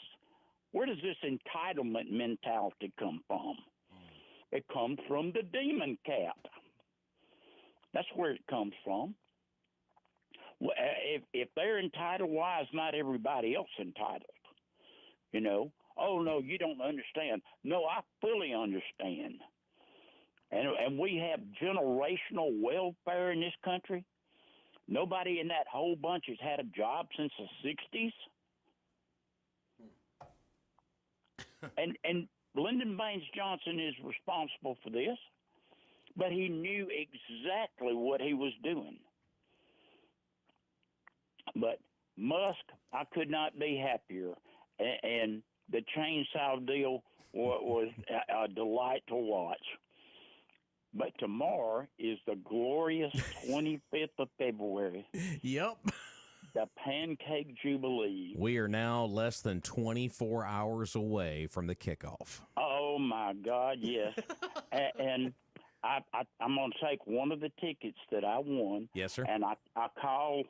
Where does this entitlement mentality come from? It comes from the demon cat. That's where it comes from. If they're entitled, why is not everybody else entitled? You know? Oh, no, you don't understand. No, I fully understand. And we have generational welfare in this country. Nobody in that whole bunch has had a job since the 60s. And Lyndon Baines Johnson is responsible for this, but he knew exactly what he was doing. But Musk, I could not be happier. And the chainsaw deal was a delight to watch. But tomorrow is the glorious 25th of February. Yep. The Pancake Jubilee. We are now less than 24 hours away from the kickoff. Oh, my God, yes. And I'm going to take one of the tickets that I won. Yes, sir. And I called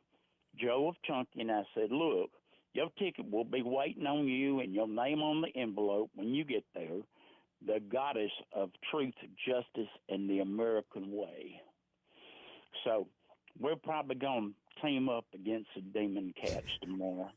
Joe of Chunky, and I said, look, your ticket will be waiting on you and your name on the envelope when you get there. The goddess of truth, justice, and the American way. So we're probably going to team up against the demon cats tomorrow.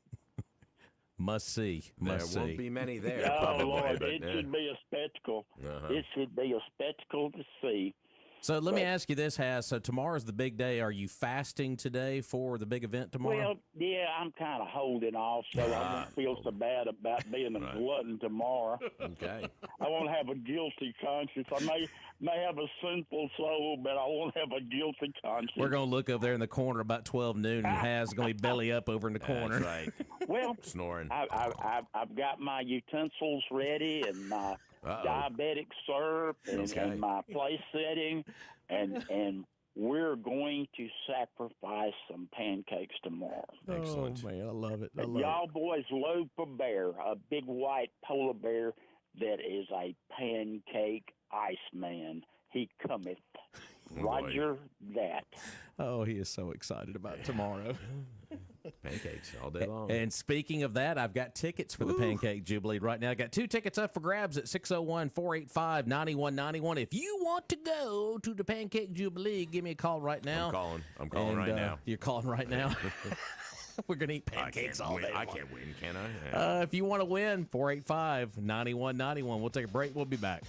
Must see. Must there see. won't be many there. Oh, probably, Lord, but, it should be a spectacle. It should be a spectacle to see. So let me ask you this, Has. So tomorrow's the big day. Are you fasting today for the big event tomorrow? Well, yeah, I'm kind of holding off, so I won't feel so bad about being a glutton tomorrow. Okay. I won't have a guilty conscience. I may have a sinful soul, but I won't have a guilty conscience. We're going to look over there in the corner about 12 noon, and Has going to be belly up over in the corner. That's right. Well, Snoring. I've got my utensils ready and my diabetic syrup and my place setting, and we're going to sacrifice some pancakes tomorrow. Excellent. Oh, man, I love it. Y'all boys load for bear, a big white polar bear that is a pancake iceman. He cometh. Roger that. Oh, he is so excited about tomorrow. Pancakes all day long. And speaking of that, I've got tickets for the Pancake Jubilee right now. I got 2 tickets up for grabs at 601-485-9191. If you want to go to the Pancake Jubilee, give me a call right now. I'm calling right now. You're calling right now? We're going to eat pancakes all day. I can't win, can I? Yeah. If you want to win, 485-9191. We'll take a break. We'll be back.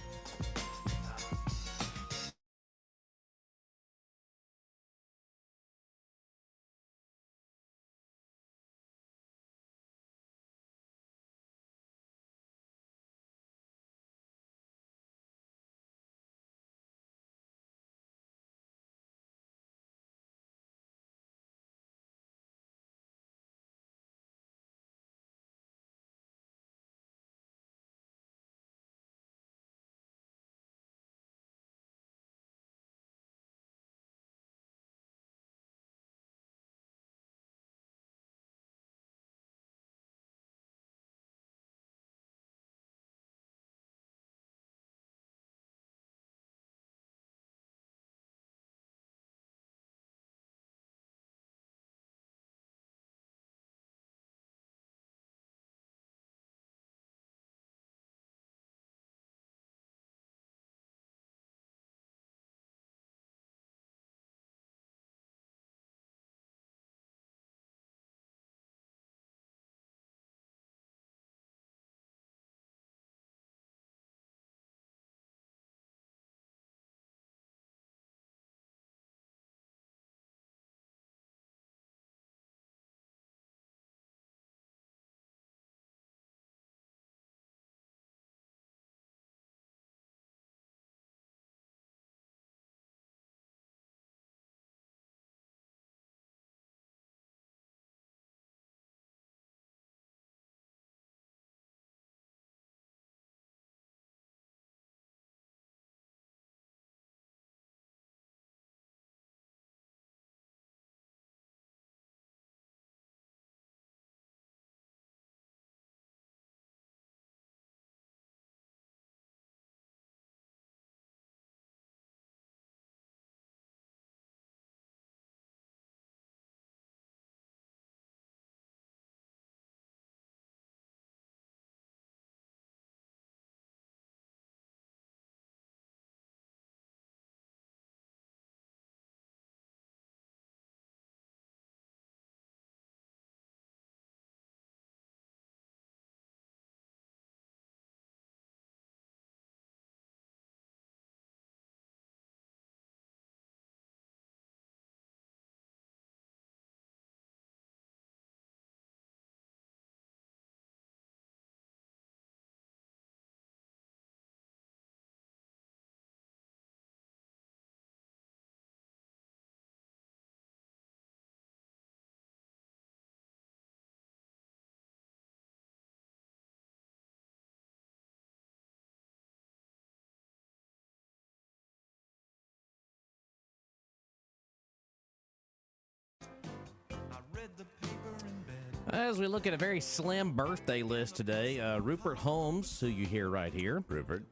As we look at a very slim birthday list today, Rupert Holmes, who you hear right here. Rupert.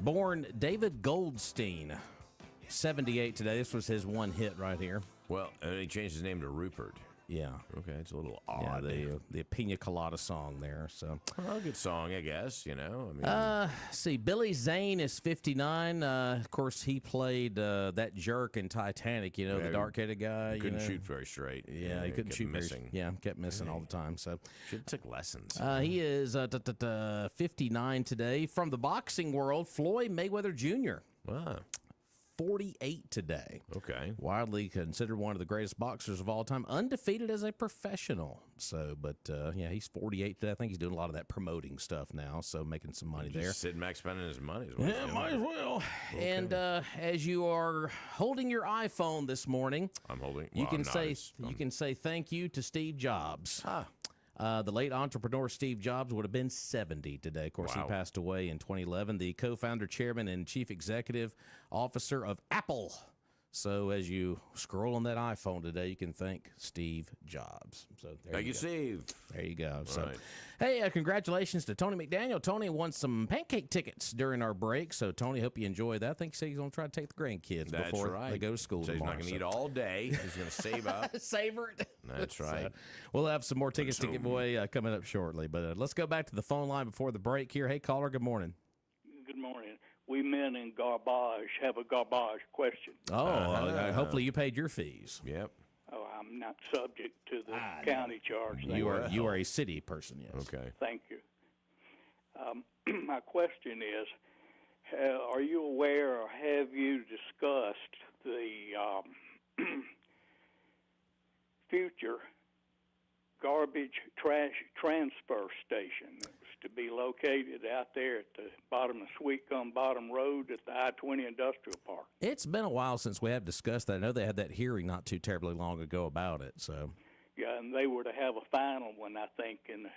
Born David Goldstein, 78 today. This was his one hit right here. Well, and he changed his name to Rupert. Yeah. Okay, it's a little Yeah, odd. the Pina Colada song there. So, well, good song, I guess. I mean, see, Billy Zane is 59. Of course, he played that jerk in Titanic. The dark-headed guy. Couldn't shoot very straight. Yeah, he couldn't kept shoot missing. kept missing all the time. So should have took lessons. he is 59 today. From the boxing world, Floyd Mayweather Jr. Wow. 48 today. Okay. Widely considered one of the greatest boxers of all time, undefeated as a professional. So, but he's 48 today. I think he's doing a lot of that promoting stuff now, so making some money there. Sitting back spending his money. Might as well. Okay. And as you are holding your iPhone this morning, I'm holding. You can say thank you to Steve Jobs. The late entrepreneur Steve Jobs would have been 70 today. Of course, he passed away in 2011. The co-founder, chairman, and chief executive officer of Apple. So as you scroll on that iPhone today, you can thank Steve Jobs. So thank you, Steve. There you go. All So, right. hey, congratulations to Tony McDaniel. Tony won some pancake tickets during our break. So, Tony, hope you enjoy that. I think he said he's going to try to take the grandkids before they go to school so tomorrow. He's not going to eat all day. He's going to save up. Savor it. That's right. We'll have some more tickets to give away coming up shortly. But let's go back to the phone line before the break here. Hey, caller, good morning. Good morning. We men in garbage have a garbage question. Hopefully you paid your fees. Yep. Oh, I'm not subject to the county charge. You are a city person, yes. Okay. Thank you. My question is, are you aware or have you discussed the future garbage trash transfer station that was to be located out there at the bottom of Sweet Gum Bottom Road at the I-20 Industrial Park? It's been a while since we have discussed that. I know they had that hearing not too terribly long ago about it. So yeah, and they were to have a final one, I think, in the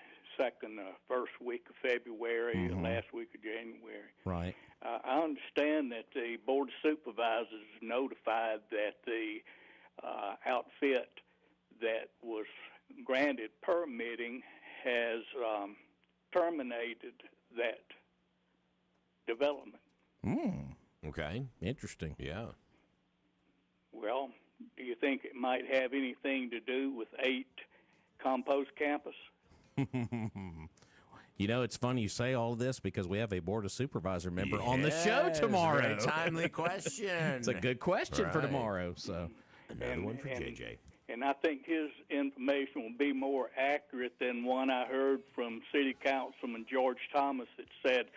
first week of February, last week of January. Right. I understand that the Board of Supervisors notified that the outfit that was granted permitting has terminated that development. Okay. Interesting. Yeah. Well, do you think it might have anything to do with 8 compost campus? It's funny you say all of this because we have a Board of Supervisor member on the show tomorrow. Very timely question. It's a good question for tomorrow. So another one for JJ. And I think his information will be more accurate than one I heard from City Councilman George Thomas that said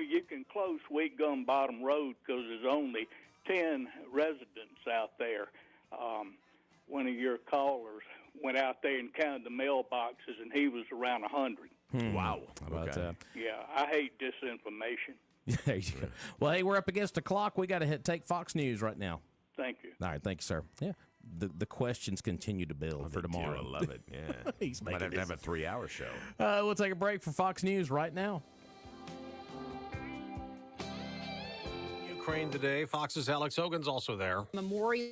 you can close Sweet Gum Bottom Road because there's only 10 residents out there. One of your callers went out there and counted the mailboxes, and he was around 100. Wow. How about that? Yeah, I hate disinformation. There you go. Well, hey, we're up against the clock. We got to take Fox News right now. Thank you. All right, thank you, sir. Yeah, the questions continue to build for tomorrow. I love it. Yeah. He's might have to have a 3-hour show. We'll take a break for Fox News right now. Ukraine today. Fox's Alex Hogan's also there. Memorial.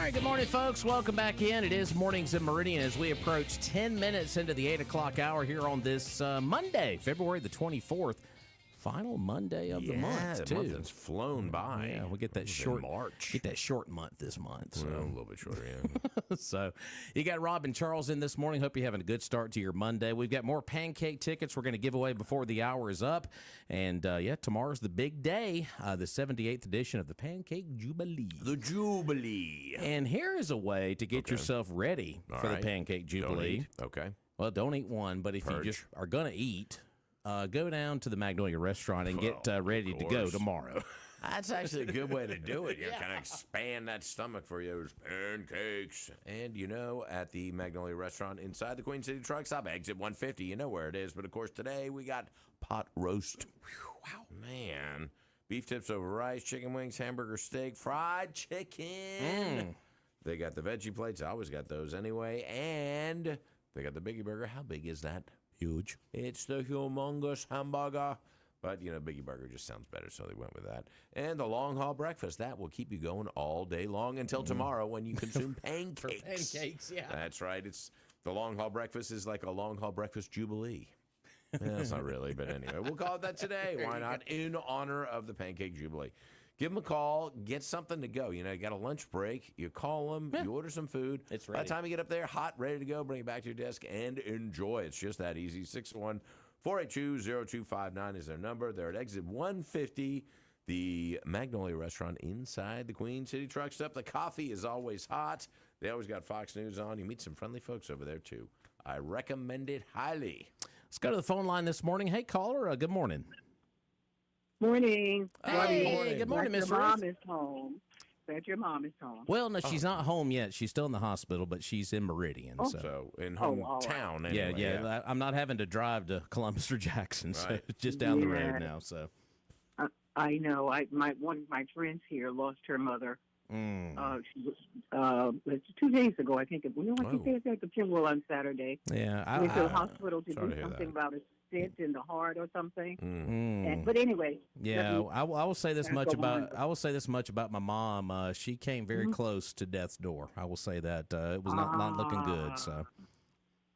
right, good morning, folks. Welcome back in. It is Mornings in Meridian as we approach 10 minutes into the 8 o'clock hour here on this Monday, February the 24th. Final Monday of the month, too. Month that's flown by. Yeah, we get that short March. Get that short month this month. So. Well, a little bit shorter, yeah. So you got Rob and Charles in this morning. Hope you're having a good start to your Monday. We've got more pancake tickets we're going to give away before the hour is up. And, tomorrow's the big day, the 78th edition of the Pancake Jubilee. The Jubilee. And here is a way to get yourself ready for the Pancake Jubilee. Okay. Well, don't eat one, but if you just are going to eat, go down to the Magnolia Restaurant and get ready to go tomorrow. That's actually a good way to do it. You kind of expand that stomach for those pancakes. And, at the Magnolia Restaurant inside the Queen City Truck Stop, exit 150, you know where it is. But, of course, today we got pot roast. Wow. Man. Beef tips over rice, chicken wings, hamburger steak, fried chicken. They got the veggie plates. I always got those anyway. And they got the Biggie Burger. How big is that? Huge. It's the humongous hamburger. But, Biggie Burger just sounds better, so they went with that. And the long haul breakfast. That will keep you going all day long until tomorrow when you consume pancakes. Pancakes, yeah. That's right. It's the long haul breakfast is like a long haul breakfast jubilee. That's not really, but anyway. We'll call it that today. Why not? In honor of the Pancake Jubilee. Give them a call. Get something to go. You got a lunch break. You call them. You order some food. It's ready. By ready. the time you get up there, hot, ready to go, bring it back to your desk and enjoy. It's just that easy. 601-482-0259 is their number. They're at exit 150, the Magnolia Restaurant inside the Queen City Truck Stop. The coffee is always hot. They always got Fox News on. You meet some friendly folks over there, too. I recommend it highly. Let's go to the phone line this morning. Hey, caller, good morning. Morning. Hey, good morning, Miss Your mom Ruth. is home. That your mom is home. Well, no, she's not home yet. She's still in the hospital, but she's in Meridian. So in hometown, anyway. Yeah. I'm not having to drive to Columbus or Jackson, so Right. it's just down the road now. So I know. One of my friends here lost her mother. She was, 2 days ago, I think. I think they had the funeral on Saturday. Yeah, Went to the hospital to sorry do to hear something that. about a stent in the heart or something. Mm. But anyway. Yeah, I will say this Gotta much go on. about my mom. She came very close to death's door. I will say that it was not looking good. So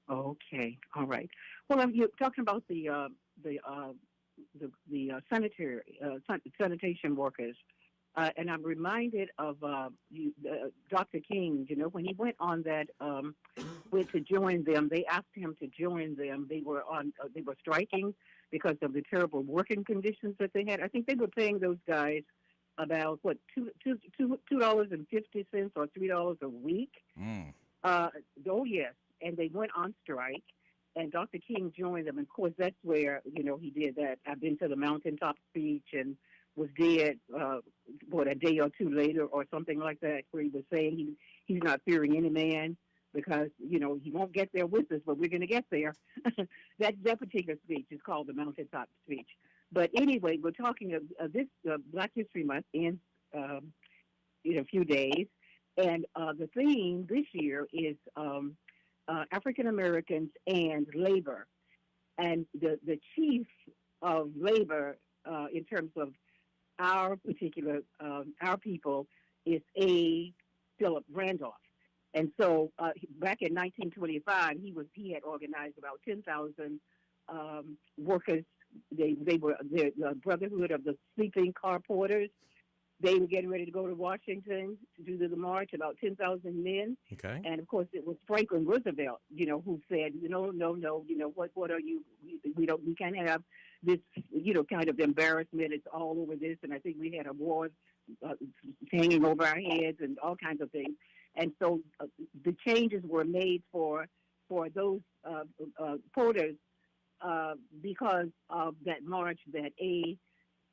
Okay, all right. Well, you're talking about the sanitation workers, and I'm reminded of Dr. King. When he went on that, went to join them. They asked him to join them. They were striking because of the terrible working conditions that they had. I think they were paying those guys about $2.50 or $3 a week. Oh yes, and they went on strike. And Dr. King joined them. And, of course, that's where, he did that. I've been to the mountaintop speech and was dead, a day or two later or something like that, where he was saying he's not fearing any man because, he won't get there with us, but we're going to get there. that particular speech is called the mountaintop speech. But anyway, we're talking of this Black History Month in a few days. And the theme this year is African Americans and labor, and the chief of labor in terms of our particular our people is A. Philip Randolph, and so back in 1925 he had organized about 10,000 workers. They were the Brotherhood of the Sleeping Car Porters. They were getting ready to go to Washington to do the march, about 10,000 men. okay. And of course, it was Franklin Roosevelt, who said, no, what are you? We can't have this, kind of embarrassment. It's all over this, and I think we had a war hanging over our heads and all kinds of things. And so the changes were made for those porters because of that march that A.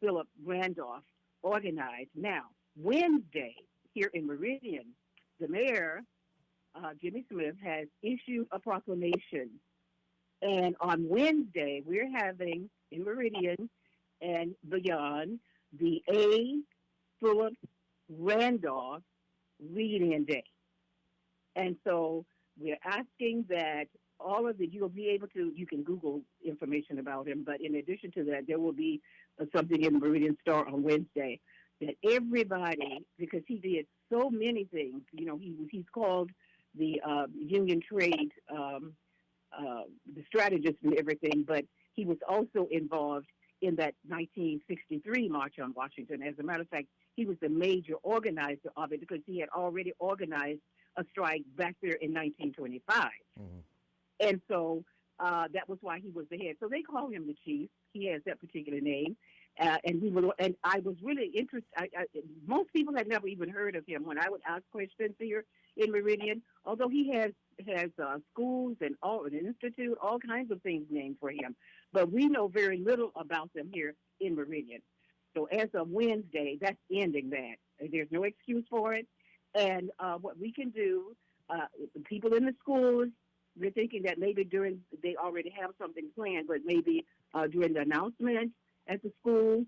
Philip Randolph organized. Now, Wednesday, here in Meridian, the mayor, Jimmy Smith, has issued a proclamation. And on Wednesday, we're having in Meridian and beyond the A. Philip Randolph Read-In Day. And so we're asking that all of you'll be able to, you can Google information about him, but in addition to that, there will be something in the Meridian Star on Wednesday. that everybody, because he did so many things, he's called the union trade, the strategist and everything, but he was also involved in that 1963 March on Washington. As a matter of fact, he was the major organizer of it because he had already organized a strike back there in 1925. And so that was why he was the head. So they call him the chief. He has that particular name. And I was really interested. Most people had never even heard of him when I would ask questions here in Meridian. Although he has schools and an institute, all kinds of things named for him, but we know very little about them here in Meridian. So as of Wednesday, that's ending that. There's no excuse for it. And what we can do, people in the schools, we're thinking that maybe they already have something planned, but maybe during the announcement at the school,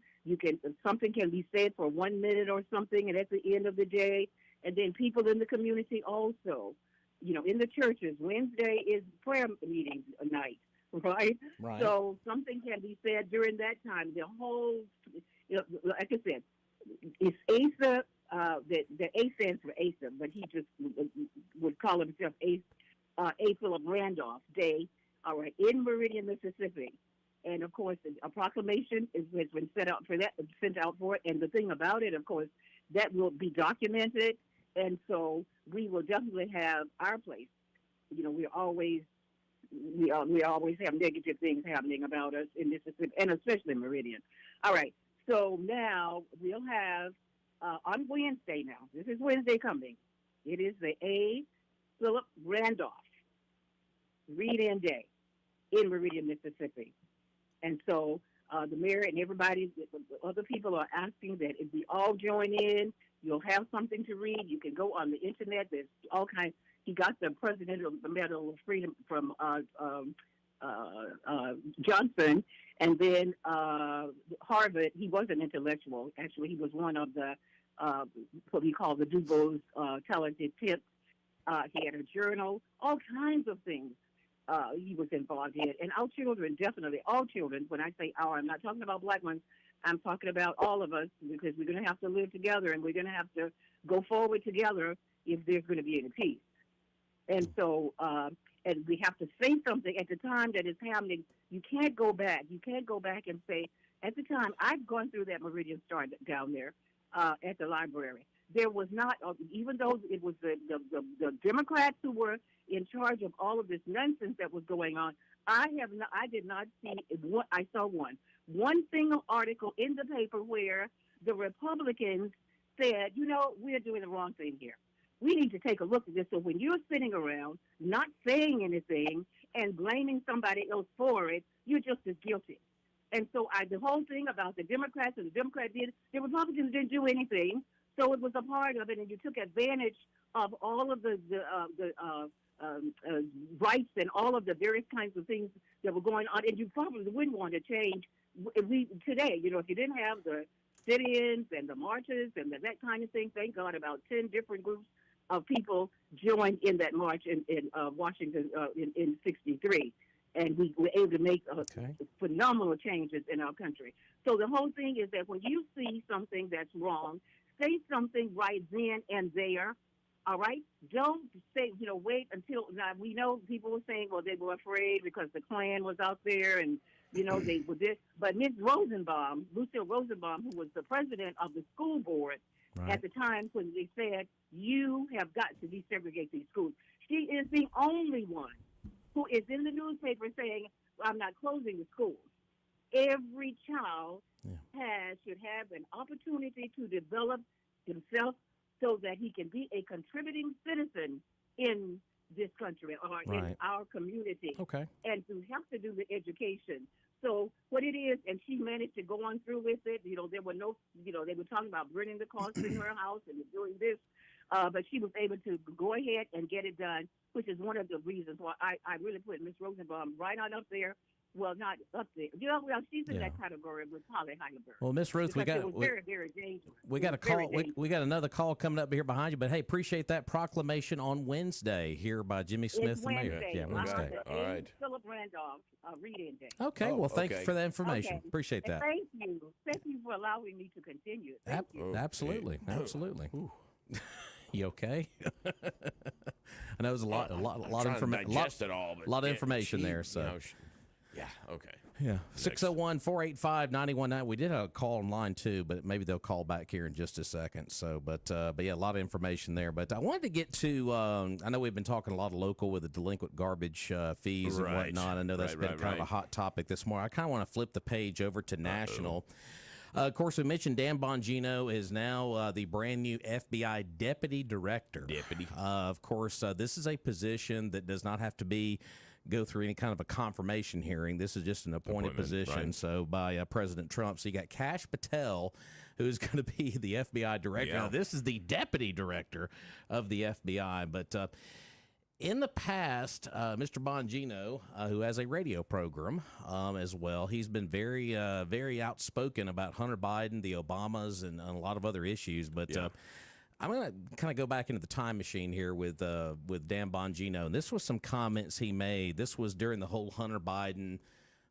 something can be said for 1 minute or something, and at the end of the day, and then people in the community also, in the churches. Wednesday is prayer meeting night, right? So something can be said during that time. The whole, like I said, it's ASA. The A stands for ASA, but he just would call himself A. Philip Randolph Day. All right, in Meridian, Mississippi. And of course, a proclamation has been sent out for it. And the thing about it, of course, that will be documented. And so we will definitely have our place. We always have negative things happening about us in Mississippi, and especially Meridian. All right. So now we'll have on Wednesday. Now this is Wednesday coming. It is the A. Philip Randolph Read-In Day in Meridian, Mississippi. And so the mayor and everybody, other people are asking that if we all join in, you'll have something to read. You can go on the internet. There's all kinds. He got the Presidential Medal of Freedom from Johnson. And then Harvard, he was an intellectual. Actually, he was one of the, what we call the DuBois talented tips. He had a journal, all kinds of things. He was involved in. And our children, definitely, all children, when I say our, I'm not talking about black ones, I'm talking about all of us, because we're going to have to live together and we're going to have to go forward together if there's going to be any peace. And so, and we have to say something at the time that it's happening. You can't go back. You can't go back and say, at the time, I've gone through that Meridian Star down there at the library. There was not, even though it was the Democrats who were in charge of all of this nonsense that was going on, I did not see one. I saw one single article in the paper where the Republicans said, we're doing the wrong thing here. We need to take a look at this. So when you're sitting around not saying anything and blaming somebody else for it, you're just as guilty. And so the whole thing about the Democrats and the Democrats the Republicans didn't do anything. So it was a part of it, and you took advantage of all of the rights and all of the various kinds of things that were going on, and you probably wouldn't want to change. Today, if you didn't have the sit-ins and the marches and that kind of thing, thank God about 10 different groups of people joined in that march in Washington in '63. And we were able to make phenomenal changes in our country. So the whole thing is that when you see something that's wrong, say something right then and there, all right? Don't say, wait until, now we know people were saying, well, they were afraid because the Klan was out there and, they were this. But Ms. Rosenbaum, Lucille Rosenbaum, who was the president of the school board at the time when they said, you have got to desegregate these schools. She is the only one who is in the newspaper saying, I'm not closing the schools. Every child should have an opportunity to develop himself so that he can be a contributing citizen in this country or in our community. Okay. And to have to do the education. So what it is, and she managed to go on through with it. There were no, they were talking about burning the cost in her house and doing this. But she was able to go ahead and get it done, which is one of the reasons why I really put Ms. Rosenbaum right on up there Well, not up there. Well, she's in Yeah. that category with Polly Heidelberg. Well, Miss Ruth, because it was very, very dangerous. we It got a was very call. We, dangerous. we got another call coming up here behind you. But hey, appreciate that proclamation on Wednesday here by Jimmy Smith, It's the mayor. Wednesday. Yeah, Wednesday. The All right. Philip Randolph reading day. Okay. Oh, Well, thank you okay. for the information. Okay. Appreciate And that. thank you. Thank you for allowing me to continue. Thank you. Absolutely. Absolutely. You okay? I know it was a lot Trying to information. digest it all, but lot of yeah, information she, there. So. you know, yeah, okay. Yeah, 601-485-9190. We did have a call online too, but maybe they'll call back here in just a second. So, but yeah, a lot of information there. But I wanted to get to. I know we've been talking a lot of local with the delinquent garbage fees and Right. whatnot. I know that's been kind of a hot topic this morning. I kind of want to flip the page over to national. Of course, we mentioned Dan Bongino is now the brand new FBI deputy director. Of course, this is a position that does not have to go through any kind of a confirmation hearing. This is just an appointed position. right. So by President Trump. So you got Kash Patel, who's going to be the FBI director. Yeah. Now, this is the deputy director of the FBI. But in the past, Mr. Bongino, who has a radio program as well, he's been very, very outspoken about Hunter Biden, the Obamas, and a lot of other issues. But I'm going to kind of go back into the time machine here with Dan Bongino. And this was some comments he made. This was during the whole Hunter Biden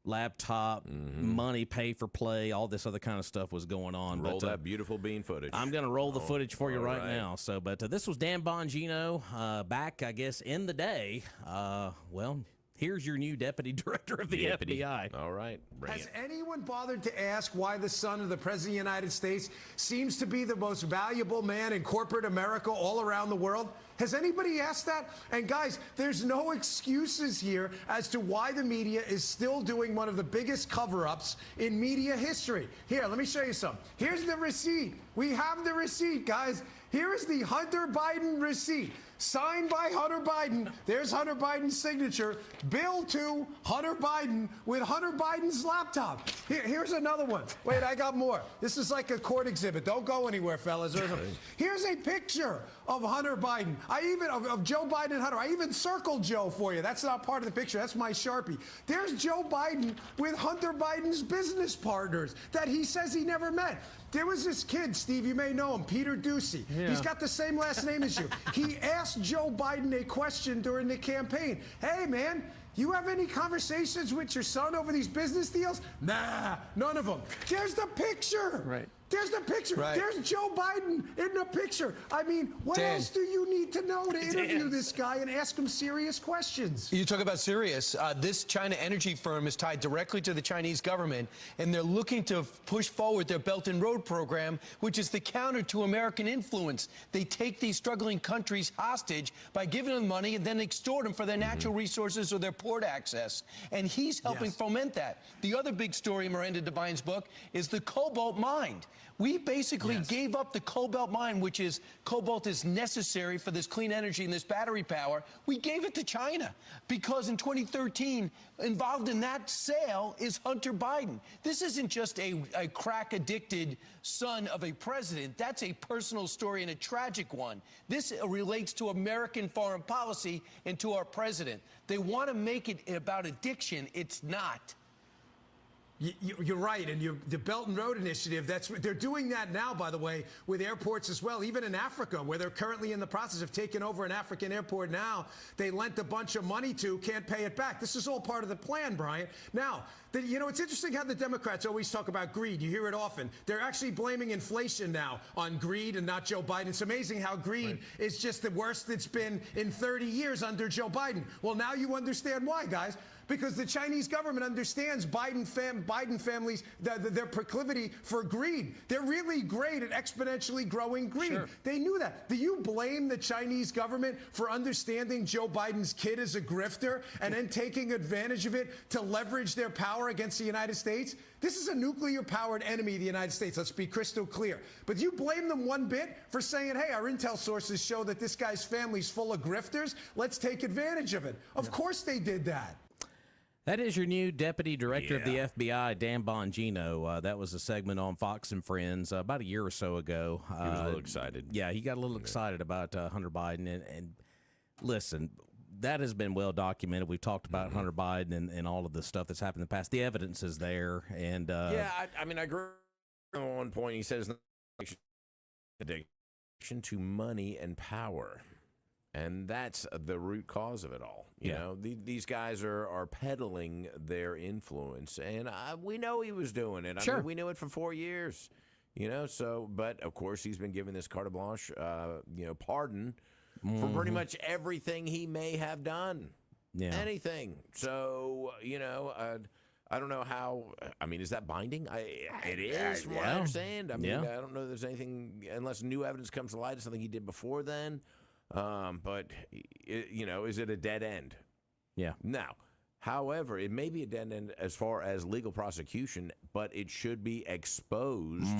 laptop, money, pay for play, all this other kind of stuff was going on. Roll that beautiful bean footage. I'm going to roll the footage for you all right right. now. So, but this was Dan Bongino back, I guess, in the day. Well, here's your new deputy director of the FBI. All right. Bring Has it. anyone bothered to ask why the son of the President of the United States seems to be the most valuable man in corporate America all around the world? Has anybody asked that? And guys, there's no excuses here as to why the media is still doing one of the biggest cover-ups in media history. Here, let me show you some. Here's the receipt. We have the receipt, guys. Here is the Hunter Biden receipt. Signed by Hunter Biden. There's Hunter Biden's signature. Bill to Hunter Biden with Hunter Biden's laptop. Here's another one. Wait, I got more. This is like a court exhibit. Don't go anywhere, fellas. Here's a picture of Hunter Biden. Of Joe Biden and Hunter. I even circled Joe for you. That's not part of the picture. That's my Sharpie. There's Joe Biden with Hunter Biden's business partners that he says he never met. There was this kid, Steve, you may know him, Peter Ducey. Yeah. He's got the same last name as you. He asked Joe Biden a question during the campaign. Hey, man, you have any conversations with your son over these business deals? Nah, none of them. There's the picture. Right. There's the picture. Right. There's Joe Biden in the picture. I mean, what Dan. else do you need to know to interview this guy and ask him serious questions? You talk about serious. This China energy firm is tied directly to the Chinese government, and they're looking to push forward their Belt and Road program, which is the counter to American influence. They take these struggling countries hostage by giving them money and then extort them for their natural resources or their port access. And he's helping foment that. The other big story in Miranda Devine's book is the cobalt mine. We basically gave up the cobalt mine, which is cobalt is necessary for this clean energy and this battery power. We gave it to China because in 2013, involved in that sale is Hunter Biden. This isn't just a crack-addicted son of a president. That's a personal story and a tragic one. This relates to American foreign policy and to our president. They want to make it about addiction. It's not. You're right, and the Belt and Road Initiative, they're doing that now, by the way, with airports as well, even in Africa, where they're currently in the process of taking over an African airport now. They lent a bunch of money to, can't pay it back. This is all part of the plan, Brian. Now, it's interesting how the Democrats always talk about greed. You hear it often. They're actually blaming inflation now on greed and not Joe Biden. It's amazing how greed is just the worst it's been in 30 years under Joe Biden. Well, now you understand why, guys. Because the Chinese government understands Biden families, their proclivity for greed. They're really great at exponentially growing greed. Sure. They knew that. Do you blame the Chinese government for understanding Joe Biden's kid is a grifter and then taking advantage of it to leverage their power against the United States? This is a nuclear-powered enemy of the United States. Let's be crystal clear. But do you blame them one bit for saying, hey, our intel sources show that this guy's family's full of grifters? Let's take advantage of it. Of course they did that. That is your new deputy director of the FBI, Dan Bongino. That was a segment on Fox and Friends about a year or so ago. He was a little excited. Yeah, he got a little excited about Hunter Biden. And listen, that has been well documented. We've talked about Hunter Biden and all of the stuff that's happened in the past. The evidence is there. And yeah, I mean, I agree. At one point, he says addiction to money and power. And that's the root cause of it all. You know, these guys are peddling their influence. And we know he was doing it. I mean, we knew it for 4 years. You know, so, but of course, he's been given this carte blanche, pardon for pretty much everything he may have done. Yeah. Anything. So, I don't know how. I mean, is that binding? It is, from what I understand. I mean, I don't know if there's anything, unless new evidence comes to light of something he did before then. But, is it a dead end? Yeah. Now, however, it may be a dead end as far as legal prosecution, but it should be exposed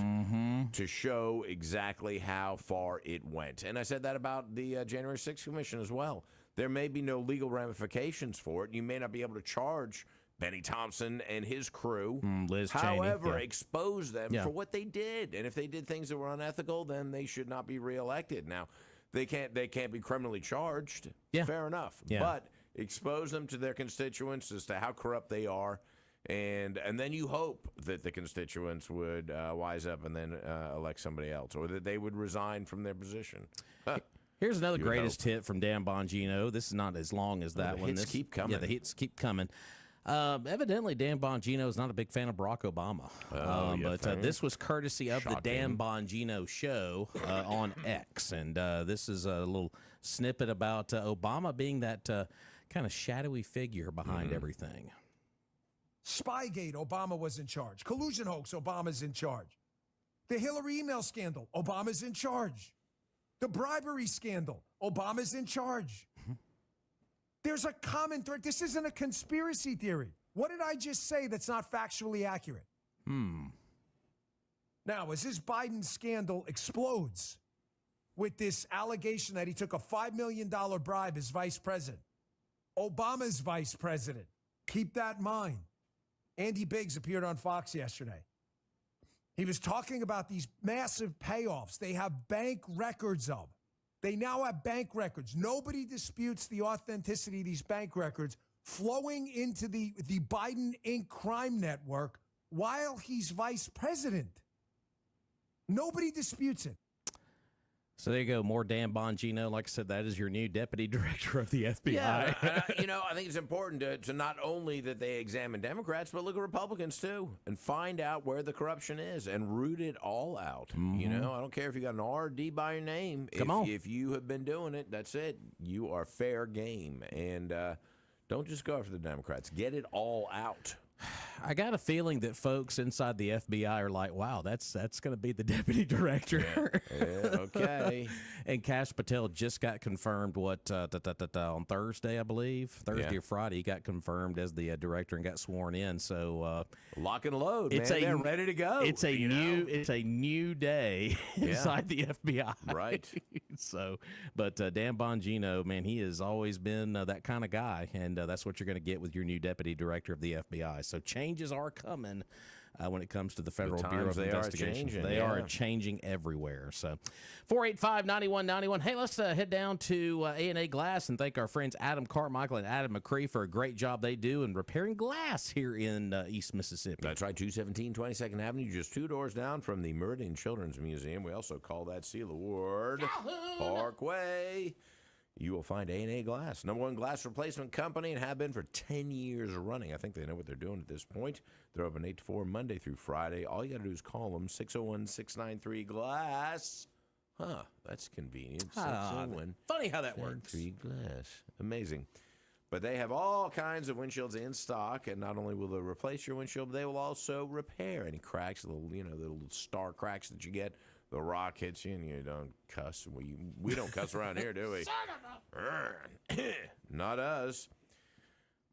to show exactly how far it went. And I said that about the January 6th Commission as well. There may be no legal ramifications for it. You may not be able to charge Benny Thompson and his crew. Liz Cheney, however, expose them for what they did. And if they did things that were unethical, then they should not be reelected. Now, they can't be criminally charged. Yeah. Fair enough. Yeah. But expose them to their constituents as to how corrupt they are, and then you hope that the constituents would wise up and then elect somebody else, or that they would resign from their position. Here's another greatest hit from Dan Bongino. This is not as long as that the one. hits keep coming. Yeah, the hits keep coming. Evidently, Dan Bongino is not a big fan of Barack Obama. But this was courtesy of the Dan Bongino Show on X. And this is a little snippet about Obama being that kind of shadowy figure behind everything. Spygate, Obama was in charge. Collusion hoax, Obama's in charge. The Hillary email scandal, Obama's in charge. The bribery scandal, Obama's in charge. There's a common thread. This isn't a conspiracy theory. What did I just say that's not factually accurate? Now, as this Biden scandal explodes with this allegation that he took a $5 million bribe as vice president, Obama's vice president, keep that in mind. Andy Biggs appeared on Fox yesterday. He was talking about these massive payoffs they have bank records of. They now have bank records. Nobody disputes the authenticity of these bank records flowing into the Biden Inc. crime network while he's vice president. Nobody disputes it. So there you go. More Dan Bongino. Like I said, that is your new deputy director of the FBI. Yeah, I think it's important to not only that they examine Democrats, but look at Republicans too, and find out where the corruption is and root it all out. I don't care if you got an R or D by your name. If you have been doing it, that's it. You are fair game, and don't just go after the Democrats. Get it all out. I got a feeling that folks inside the FBI are like, wow, that's going to be the deputy director. Okay. And Kash Patel just got confirmed, on Thursday, I believe. Thursday or Friday, he got confirmed as the director and got sworn in. So lock and load, man. They're ready to go. It's a new day inside the FBI. Right. But Dan Bongino, man, he has always been that kind of guy, and that's what you're going to get with your new deputy director of the FBI. So changes are coming when it comes to the Federal Bureau of Investigation. They are changing everywhere. So 485-9191. Hey, let's head down to A&A Glass and thank our friends Adam Carmichael and Adam McCree for a great job they do in repairing glass here in East Mississippi. That's right, 217 22nd Avenue, just 2 doors down from the Meridian Children's Museum. We also call that Seal Award Parkway. You will find A&A Glass, #1 glass replacement company, and have been for 10 years running. I think they know what they're doing at this point. They're open 8 to 4 Monday through Friday. All you got to do is call them, 601-693-GLASS. Huh, that's convenient. 601. Funny how that works. Glass. Amazing. But they have all kinds of windshields in stock, and not only will they replace your windshield, but they will also repair any cracks, the little star cracks that you get. The rock hits you and you don't cuss. We don't cuss around here, do we? Not us.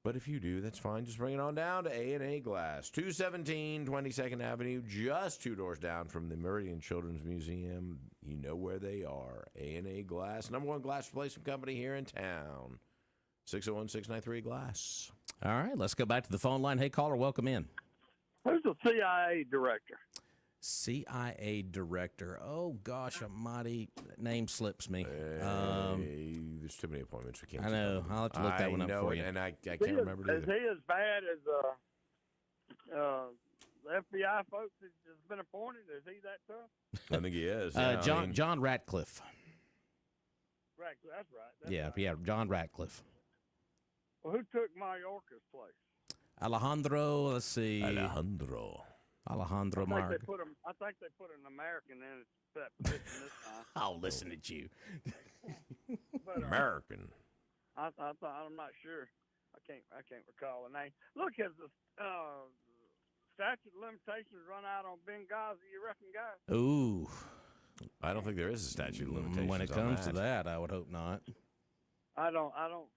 But if you do, that's fine. Just bring it on down to A&A Glass. 217 22nd Avenue, just 2 doors down from the Meridian Children's Museum. You know where they are. A&A Glass, #1 glass replacement company here in town. 601-693-GLASS. All right, let's go back to the phone line. Hey, caller, welcome in. Who's the CIA director? CIA director. Oh, gosh, almighty. Name slips me. there's too many appointments. We can't. I know. I'll have to look that one up for you. And I can't remember it Is either. he as bad as the FBI folks that has been appointed? Is he that tough? I think he is. Yeah, John Ratcliffe. Right, that's right. Yeah, John Ratcliffe. Well, who took Mayorkas' place? Alejandro, let's see. Alejandro Mark. I think they put an American in that position this time. I'll listen to you. But, American. I'm not sure. I can't recall the name. Look, has the statute of limitations run out on Benghazi? You reckon, guys? Ooh. I don't think there is a statute of limitations. When it comes to that, I would hope not. I don't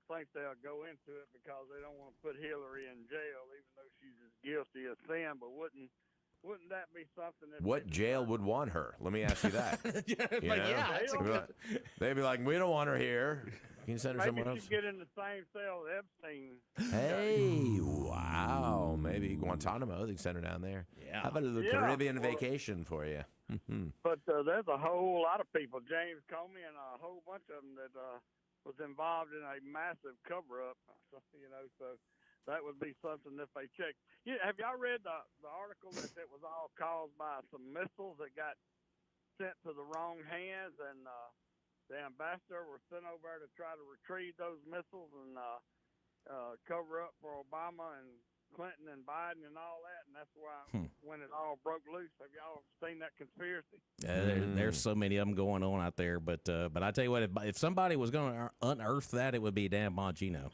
think they'll go into it because they don't want to put Hillary in jail, even though she's as guilty as sin. But wouldn't that be something? That What jail would want her? Let me ask you that. They'd be like, we don't want her here. Can you send her somewhere else? Maybe she'd get in the same cell as Epstein. Hey, wow. Maybe Guantanamo. They can send her down there. Yeah. How about a little Caribbean vacation for you? But there's a whole lot of people, James Comey and a whole bunch of them that was involved in a massive cover-up. So that would be something if they check. Have y'all read the article that it was all caused by some missiles that got sent to the wrong hands, and the ambassador was sent over there to try to retrieve those missiles and cover up for Obama and Clinton and Biden and all that, and that's why when it all broke loose. Have y'all seen that conspiracy? There's so many of them going on out there, but I tell you what, if somebody was going to unearth that, it would be Dan Bongino.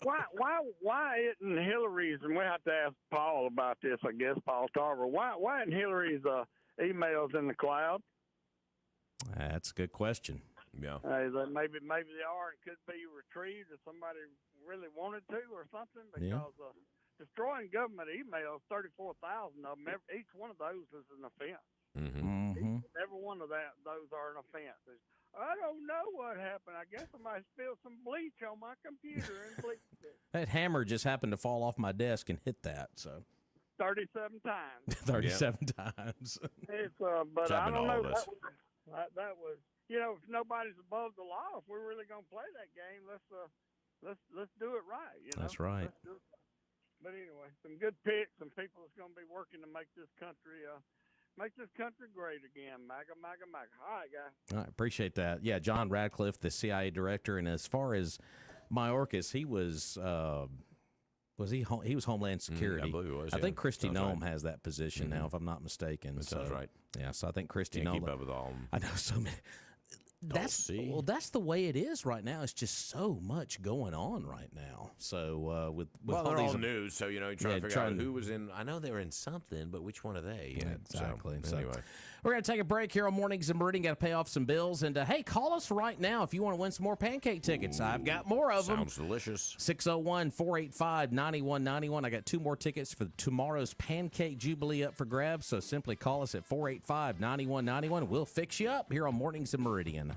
Why isn't Hillary's? And we have to ask Paul about this, I guess, Paul Tarver. Why isn't Hillary's emails in the cloud? That's a good question. Yeah. Maybe they are and could be retrieved if somebody really wanted to or something, because destroying government emails, 34,000 of them, each one of those is an offense. Every one of those are an offense. I don't know what happened. I guess somebody spilled some bleach on my computer and bleached it. That hammer just happened to fall off my desk and hit that. So 37 times. 37 times. It's but I don't know. That was if nobody's above the law, if we're really gonna play that game, let's do it right. That's right. But anyway, some good picks, some people that's gonna be working to make this country great again. MAGA, MAGA, MAGA. All right, guys. All right, appreciate that. Yeah, John Radcliffe, the CIA director, and as far as Mayorkas, he was he was Homeland Security. I believe he was. I think Kristi Noem right. has that position now, if I'm not mistaken. That sounds right. Yeah, so I think Kristi Noem. Keep up with all of them. I know so many. That's the way it is right now. It's just so much going on right now. So with all they're these all news, so you're trying to figure out who was in. I know they were in something, but which one are they? Yeah, exactly. So, anyway, we're gonna take a break here on Mornings in Meridian. Got to pay off some bills, and hey, call us right now if you want to win some more pancake tickets. I've got more of them. Sounds delicious. 601-485-9191. I got 2 more tickets for tomorrow's Pancake Jubilee up for grabs. So simply call us at 485-9191. We'll fix you up here on Mornings in Meridian.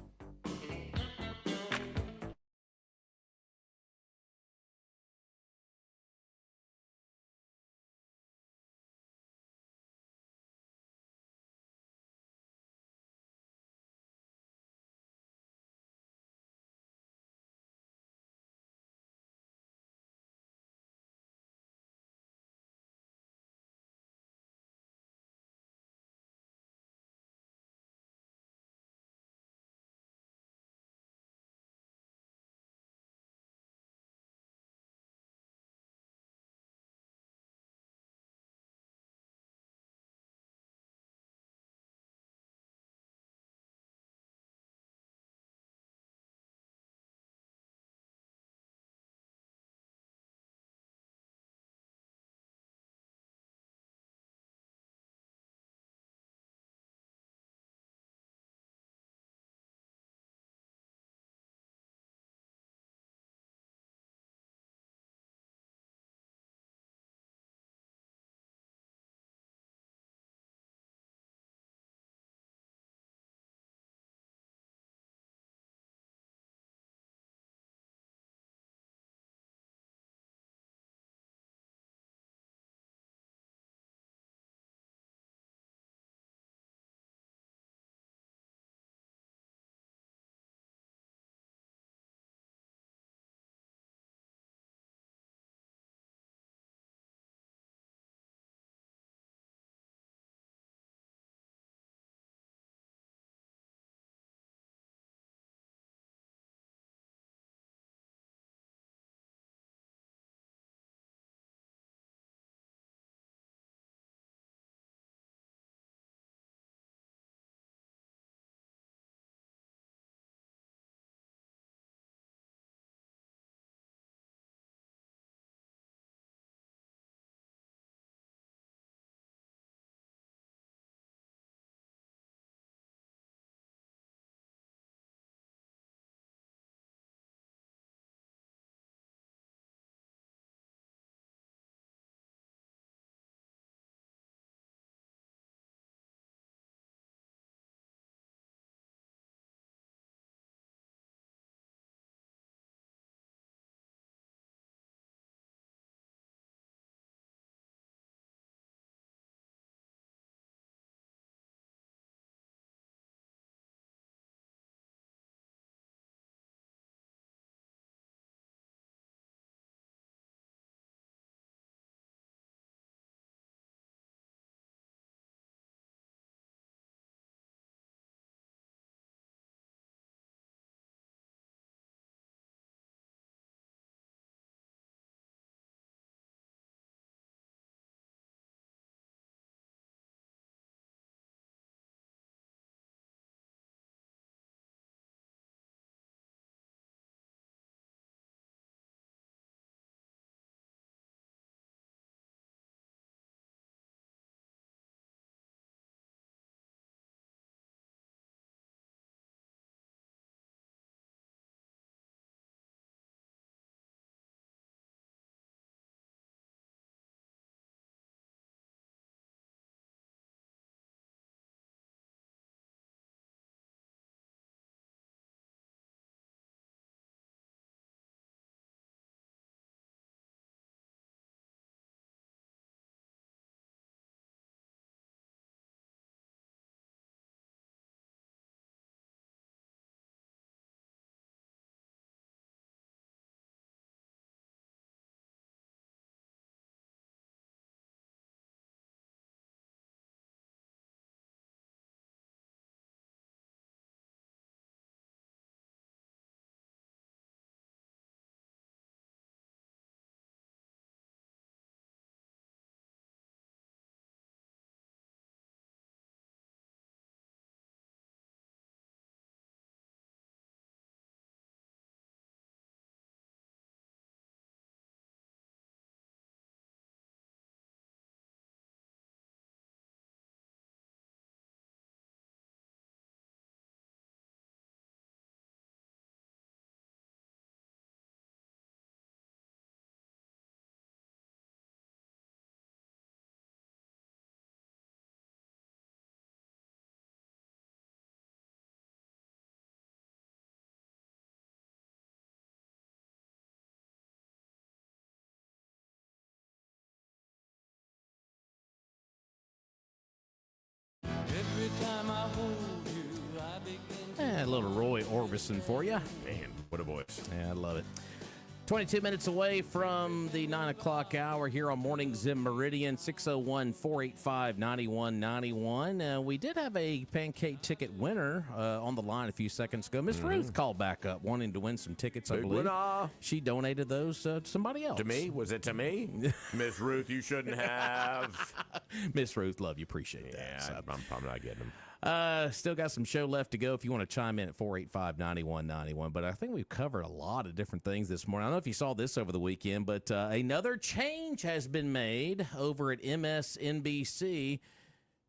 Every time I hold you, I begin to A little Roy Orbison for you. Man, what a voice. Yeah, I love it. 22 minutes away from the 9 o'clock hour here on Mornings in Meridian, 601-485-9191. We did have a pancake ticket winner on the line a few seconds ago. Miss Ruth called back up wanting to win some tickets, I Big believe. winner. She donated those to somebody else. To me? Was it to me? Miss Ruth, you shouldn't have. Miss Ruth, love you. Appreciate that. Yeah, So. I'm not getting them. Still got some show left to go if you want to chime in at 485-9191. But I think we've covered a lot of different things this morning. I don't know if you saw this over the weekend, but another change has been made over at MSNBC.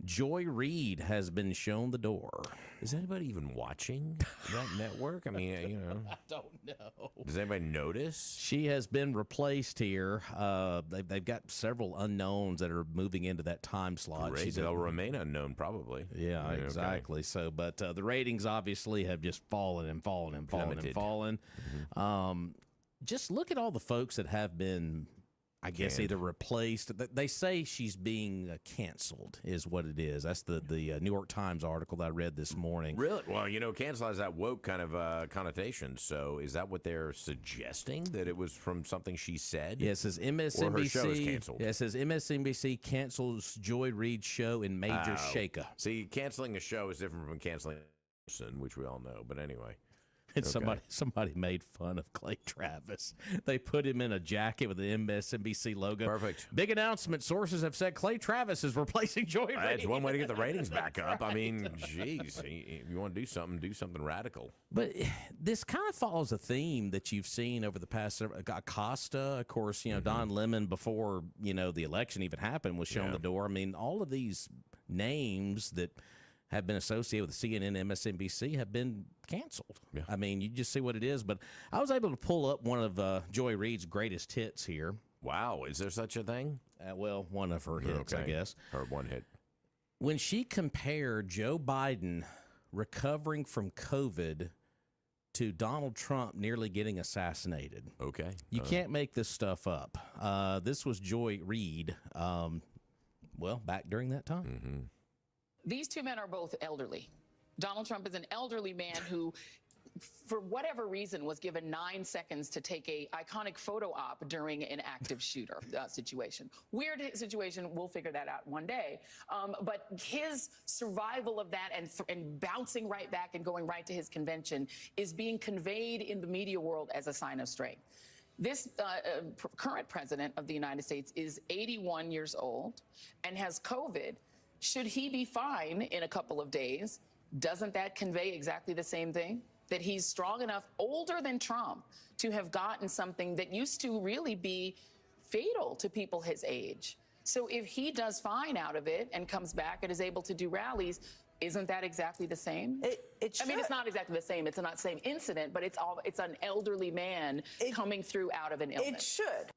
Joy Reid has been shown the door. Is anybody even watching that network? I mean, I don't know. Does anybody notice? She has been replaced here. They've got several unknowns that are moving into that time slot. Great. They'll remain unknown, probably. Yeah, Okay. exactly. So, but the ratings obviously have just fallen and fallen and fallen Plummeted. and fallen. Just look at all the folks that have been, I guess, either replaced. They say she's being canceled, is what it is. That's the New York Times article that I read this morning. Really? Well, cancel has that woke kind of connotation. So is that what they're suggesting, that it was from something she said? Yeah, it says MSNBC. Or her show is canceled. Yeah, it says MSNBC cancels Joy Reid's show in major shakeup. See, canceling a show is different from canceling a person, which we all know. But anyway. And somebody made fun of Clay Travis. They put him in a jacket with the MSNBC logo. Perfect. Big announcement. Sources have said Clay Travis is replacing Joy Reid. That's one way to get the ratings back up. I mean, geez, if you want to do something radical. But this kind of follows a theme that you've seen over the past several. Acosta, of course, Don Lemon before the election even happened was shown the door. I mean, all of these names that have been associated with CNN, MSNBC have been canceled. Yeah. I mean, you just see what it is. But I was able to pull up one of Joy Reid's greatest hits here. Wow, is there such a thing? Well, one of her hits, I guess. Her one hit. When she compared Joe Biden recovering from COVID to Donald Trump nearly getting assassinated. Okay. You can't make this stuff up. This was Joy Reid, back during that time. Mm-hmm. These two men are both elderly. Donald Trump is an elderly man who, for whatever reason, was given 9 seconds to take a iconic photo op during an active shooter situation. Weird situation. We'll figure that out one day. But his survival of that and bouncing right back and going right to his convention is being conveyed in the media world as a sign of strength. This current president of the United States is 81 years old and has COVID. Should he be fine in a couple of days? Doesn't that convey exactly the same thing? That he's strong enough, older than Trump, to have gotten something that used to really be fatal to people his age. So if he does fine out of it and comes back and is able to do rallies, isn't that exactly the same? I mean, it's not exactly the same. It's not the same incident, but it's an elderly man coming through out of an illness. It should.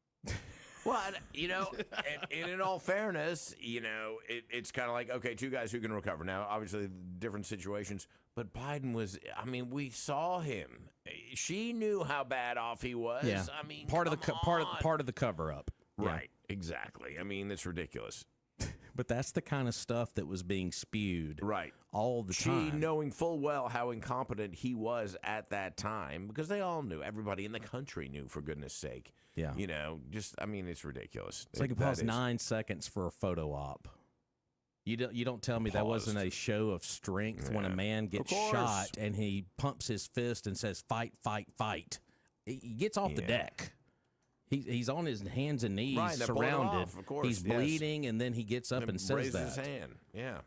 Well, and in all fairness, it's kind of like, okay, two guys who can recover. Now, obviously, different situations, but Biden was, we saw him. She knew how bad off he was. Yeah. I mean, part of the cover up. Right, exactly. I mean, it's ridiculous. But that's the kind of stuff that was being spewed all the time. She time. knowing full well how incompetent he was at that time, because they all knew. Everybody in the country knew, for goodness sake. Yeah. It's ridiculous. It's like it paused 9 seconds for a photo op. You don't tell me that wasn't a show of strength when a man gets shot and he pumps his fist and says, "Fight, fight, fight." He gets off the deck. He's on his hands and knees, surrounded. Of course, he's bleeding, and then he gets up and says that. Raises his hand. Yeah.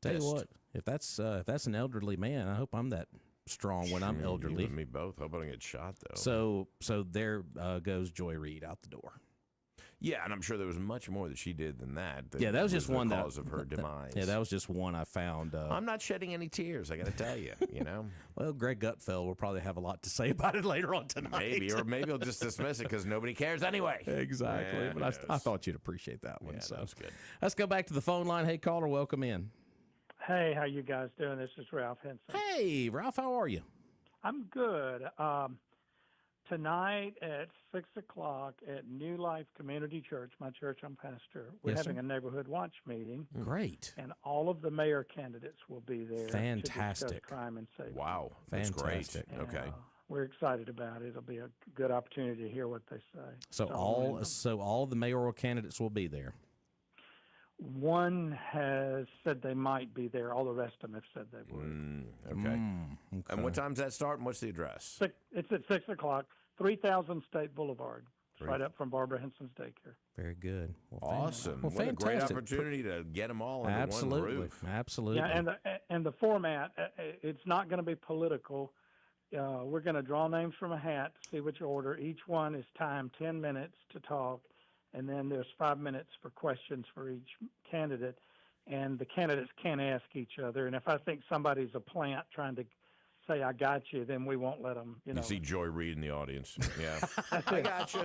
Tell you what, if that's an elderly man, I hope I'm that strong when I'm elderly. You and me both. Hope I don't get shot though. So there goes Joy Reid out the door. Yeah, and I'm sure there was much more that she did than that. That was just one cause of her demise. That was just one I found. I'm not shedding any tears. I got to tell you. Well, Greg Gutfeld will probably have a lot to say about it later on tonight. Maybe he'll just dismiss it because nobody cares anyway. Exactly. Yeah, but I thought you'd appreciate that one. Yeah, so that was good. Let's go back to the phone line. Hey, caller, welcome in. Hey, how you guys doing? This is Ralph Henson. Hey, Ralph, how are you? I'm good. Tonight at 6 o'clock at New Life Community Church, my church I'm pastor, we're Yes, having sir. a neighborhood watch meeting. Great. And all of the mayor candidates will be there. Fantastic. To discuss crime and safety. Wow, that's Fantastic. great. Okay. We're excited about it. It'll be a good opportunity to hear what they say. So all the mayoral candidates will be there. One has said they might be there. All the rest of them have said they would. Okay. And what time's that start and what's the address? It's at 6 o'clock, 3000 State Boulevard. It's right up from Barbara Henson's daycare. Very good. Well, Awesome. Well, what a great fantastic. opportunity to get them all under one roof. Absolutely. Yeah, and the format, it's not going to be political. We're going to draw names from a hat to see which order. Each one is timed 10 minutes to talk, and then there's 5 minutes for questions for each candidate. And the candidates can't ask each other. And if I think somebody's a plant trying to say, I got you, then we won't let them, You see Joy Reid in the audience. Yeah. I got you.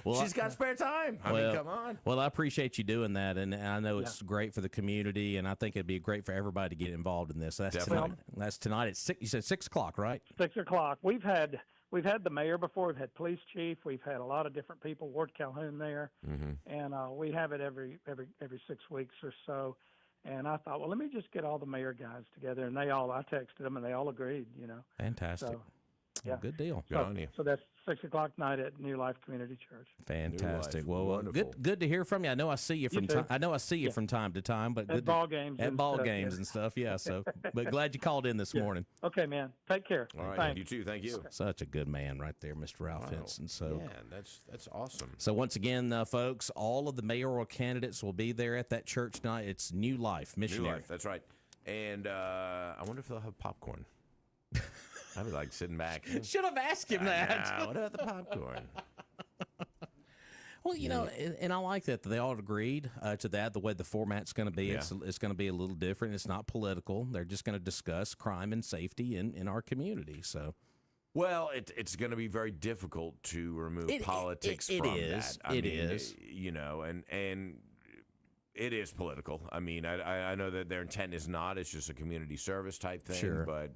Well, She's got spare time. I mean, come on. Well, I appreciate you doing that, and I know it's great for the community, and I think it'd be great for everybody to get involved in this. That's Definitely. tonight. That's tonight at 6. You said 6 o'clock, right? 6 o'clock. We've had the mayor before. We've had police chief. We've had a lot of different people. Ward Calhoun there, and we have it every 6 weeks or so. And I thought, well, let me just get all the mayor guys together, and I texted them, and they all agreed. Fantastic. So, yeah, good deal. Good on you. So that's 6 o'clock night at New Life Community Church. Fantastic. New Life. Well, Wonderful. good to hear from you. I know I see you from too. time. I know I see you from time to time, but At good ball games at and ball stuff, games yeah. and stuff. Yeah. So, but glad you called in this morning. Okay, man. Take care. All right. Thanks. You too. Thank you. Such a good man right there, Mr. Ralph Henson. So, Yeah, that's awesome. So once again, folks, all of the mayoral candidates will be there at that church tonight. It's New Life New Missionary. Life. That's right. And I wonder if they'll have popcorn. I'd be like sitting back. Should have asked him that. What about the popcorn? Well, and I like that they all agreed to that. The way the format's going to be, it's going to be a little different. It's not political. They're just going to discuss crime and safety in our community. So, well, it's going to be very difficult to remove politics from that. It is. And it is political. I mean, I know that their intent is not. It's just a community service type thing. Sure. But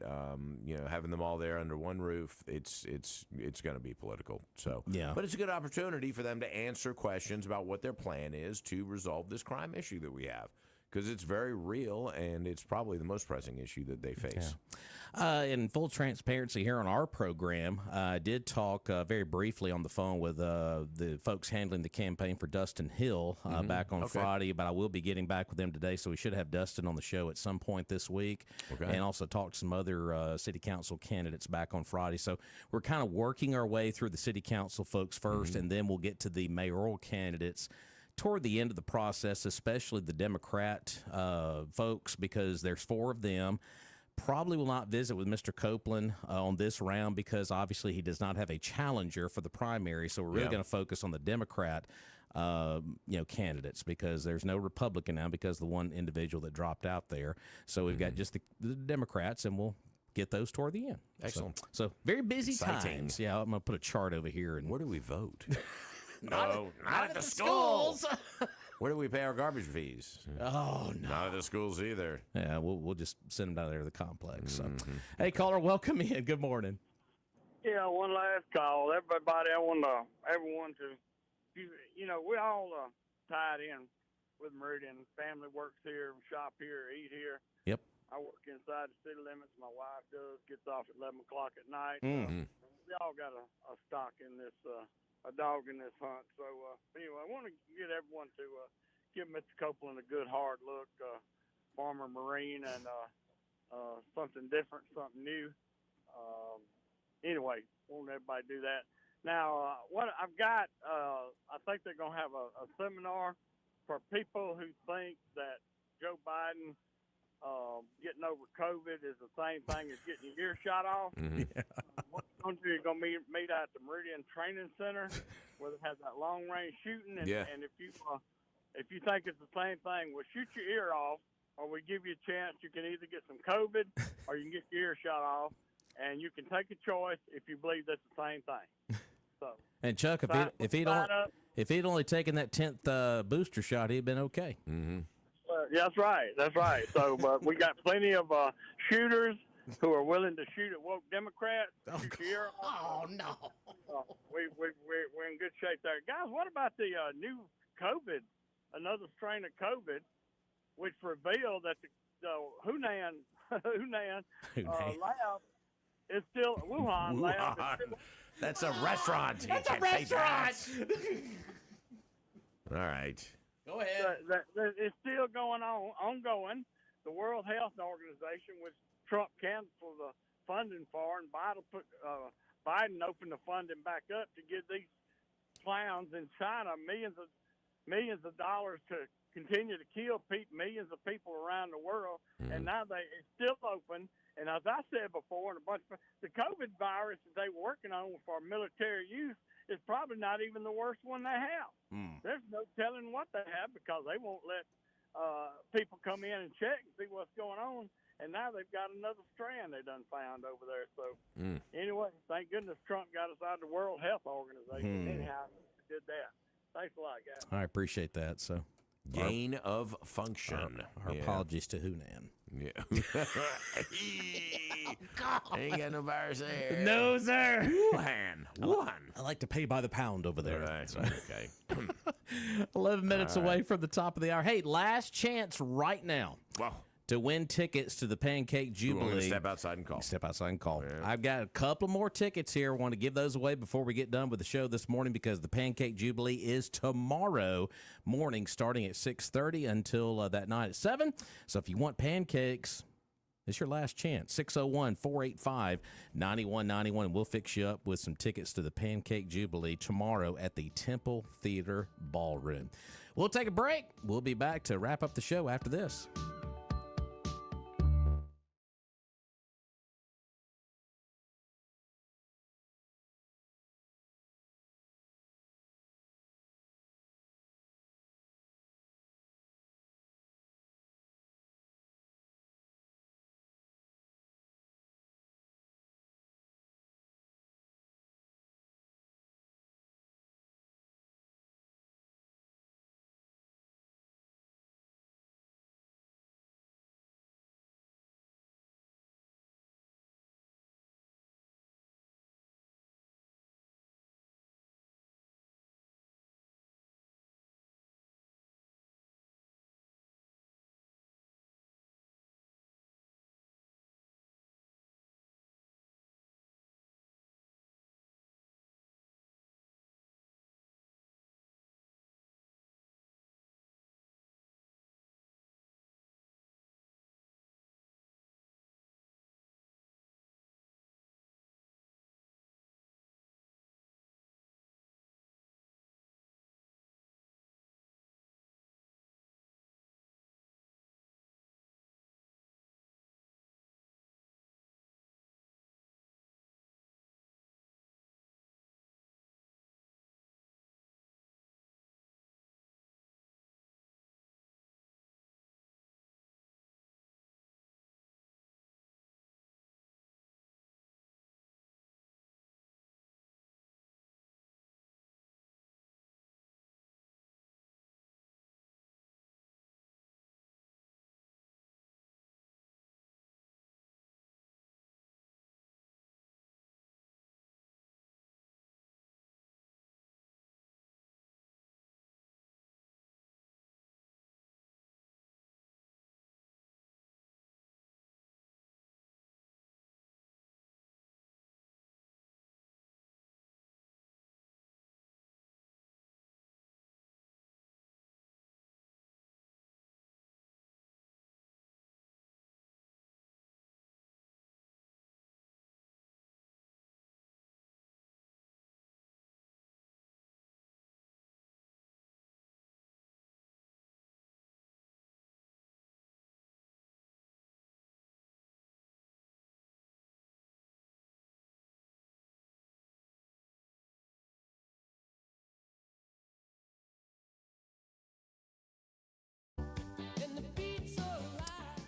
having them all there under one roof, it's going to be political. So yeah. But it's a good opportunity for them to answer questions about what their plan is to resolve this crime issue that we have, because it's very real and it's probably the most pressing issue that they face. In full transparency here on our program, I did talk very briefly on the phone with the folks handling the campaign for Dustin Hill back on Friday, but I will be getting back with them today, so we should have Dustin on the show at some point this week, and also talk to some other city council candidates back on Friday. So we're kind of working our way through the city council folks first, and then we'll get to the mayoral candidates toward the end of the process, especially the Democrat folks, because there's 4 of them. Probably will not visit with Mr. Copeland on this round because obviously he does not have a challenger for the primary. So we're really going to focus on the Democrat, candidates, because there's no Republican now because the one individual that dropped out there. So we've got just the Democrats, and we'll get those toward the end. Excellent. So very busy Exciting. times. Yeah, I'm going to put a chart over here. And where do we vote? not at the schools. Where do we pay our garbage fees? Oh, no. Not at the schools either. Yeah, we'll just send them down there to the complex. So. Hey, caller, welcome in. Good morning. Yeah, one last call. Everybody, everyone to, we're all tied in with Meridian. Family works here, shop here, eat here. Yep. I work inside the city limits. My wife does. Gets off at 11 o'clock at night. We all got a stock in this, a dog in this hunt. So anyway, I want to get everyone to give Mr. Copeland a good hard look, Farmer Marine, and something different, something new. Anyway, want everybody to do that. Now, what I've got, I think they're going to have a seminar for people who think that Joe Biden getting over COVID is the same thing as getting your ear shot off. What you're going to do, you're going to meet at the Meridian Training Center where they have that long-range shooting. And, and if you think it's the same thing, we'll shoot your ear off, or we give you a chance. You can either get some COVID or you can get your ear shot off, and you can take a choice if you believe that's the same thing. So, and Chuck, if he'd only taken that 10th booster shot, he'd been okay. Yeah, that's right. So, but we got plenty of shooters who are willing to shoot at woke Democrats. Oh no. We're in good shape there, guys. What about the new COVID, another strain of COVID, which revealed that the Hunan lab is still Wuhan lab. That's a restaurant. That's You a can't say restaurant. that. All right. Go ahead. It's still ongoing. The World Health Organization, which Trump canceled the funding for, and Biden opened the funding back up to give these clowns in China millions of dollars to continue to kill millions of people around the world. And now it's still open. And as I said before, the COVID virus that they were working on for military use is probably not even the worst one they have. There's no telling what they have because they won't let people come in and check and see what's going on. And now they've got another strand they done found over there. So anyway, thank goodness Trump got us out of the World Health Organization. Anyhow, he did that. Thanks a lot, guys. I appreciate that. So gain of function. Our apologies to Hunan. Yeah. Ain't got no virus there. No, sir. Wuhan. I like to pay by the pound over there. That's right. Okay. 11 minutes away from the top of the hour. Hey, last chance right now. Wow. To win tickets to the Pancake Jubilee. Step outside and call. Step outside and call. Yeah. I've got a couple more tickets here. I want to give those away before we get done with the show this morning because the Pancake Jubilee is tomorrow morning starting at 6:30 until that night at 7. So if you want pancakes, it's your last chance. 601-485-9191. And we'll fix you up with some tickets to the Pancake Jubilee tomorrow at the Temple Theater Ballroom. We'll take a break. We'll be back to wrap up the show after this.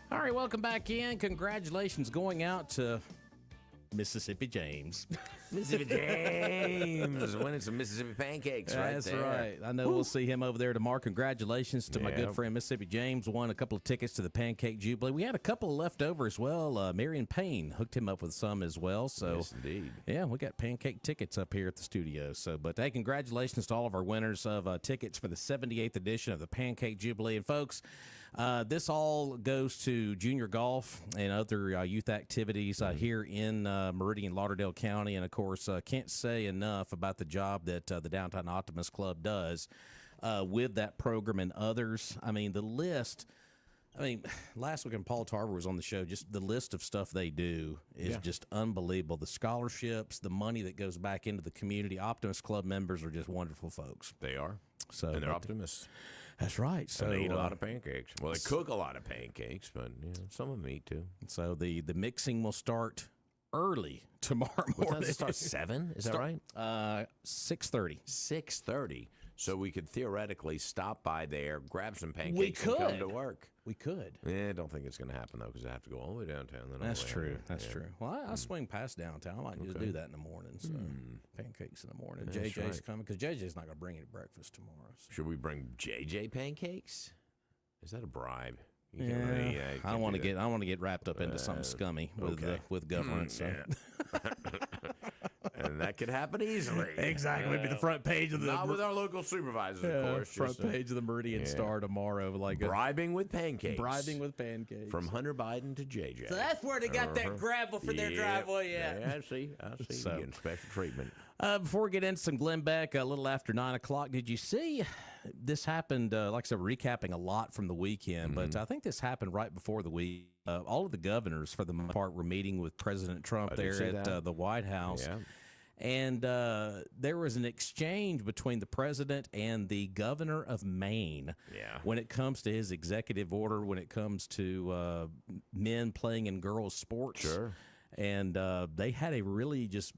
All right, welcome back in. Congratulations going out to Mississippi James. Mississippi James winning some Mississippi pancakes right That's there. right. I know we'll see him over there tomorrow. Congratulations to my good friend Mississippi James. Won a couple of tickets to the Pancake Jubilee. We had a couple left over as well. Marion Payne hooked him up with some as well. So, yes, indeed. Yeah, we got pancake tickets up here at the studio. So, but hey, congratulations to all of our winners of tickets for the 78th edition of the Pancake Jubilee. And folks, this all goes to junior golf and other youth activities here in Meridian, Lauderdale County. And, of course, can't say enough about the job that the Downtown Optimist Club does with that program and others. I mean, the list – I mean, last week when Paul Tarver was on the show, just the list of stuff they do is just unbelievable. The scholarships, the money that goes back into the community. Optimist Club members are just wonderful folks. They are. So, and they're optimists. That's right. So and they eat a lot of pancakes. Well, they cook a lot of pancakes, but some of them eat too. So the mixing will start early tomorrow morning. What time does it start? 7? Is that right? 6:30. 6:30. So we could theoretically stop by there, grab some pancakes, and come to work. We could. Yeah, I don't think it's going to happen, though, because I have to go all the way downtown. Then That's all the way true. out there. That's true. Well, I swing past downtown. I might just do that in the morning. So pancakes in the morning. That's JJ's right. coming because JJ's not going to bring any breakfast tomorrow. So. Should we bring JJ pancakes? Is that a bribe? You Yeah, can't really- you I can't want to do that. get. I want to get wrapped up into something scummy with government. So. And that could happen easily. Exactly. It'd be the front page of the. Not with our local supervisors, of course. Front page of the Meridian Star tomorrow. Like bribing with pancakes. Bribing with pancakes. From Hunter Biden to JJ. So that's where they got that gravel for their driveway at. Yeah, I see. So- You're getting special treatment. Before we get into some Glenn Beck, a little after 9 o'clock, did you see this happened? Like I said, recapping a lot from the weekend, but I think this happened right before the week. All of the governors, for the most part, were meeting with President Trump there at the White House. Yeah. And there was an exchange between the president and the governor of Maine when it comes to his executive order, when it comes to men playing in girls' sports. Sure. And they had a really just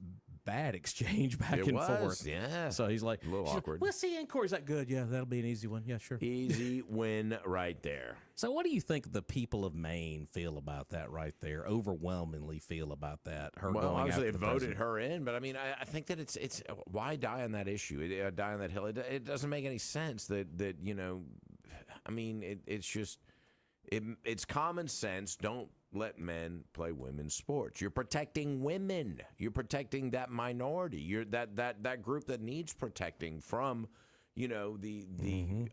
bad exchange back and forth. Yeah. So he's like, a little awkward. We'll see you in court. Is that good? Yeah, that'll be an easy one. Yeah, sure. Easy win right there. So what do you think the people of Maine feel about that right there? Overwhelmingly feel about that. Her Well, going obviously after they the voted president. her in, but I mean, I think that it's why die on that issue? Die on that hill. It doesn't make any sense that you know. I mean, it's just it's common sense. Don't let men play women's sports. You're protecting women. You're protecting that minority. You're that group that needs protecting from, you know, the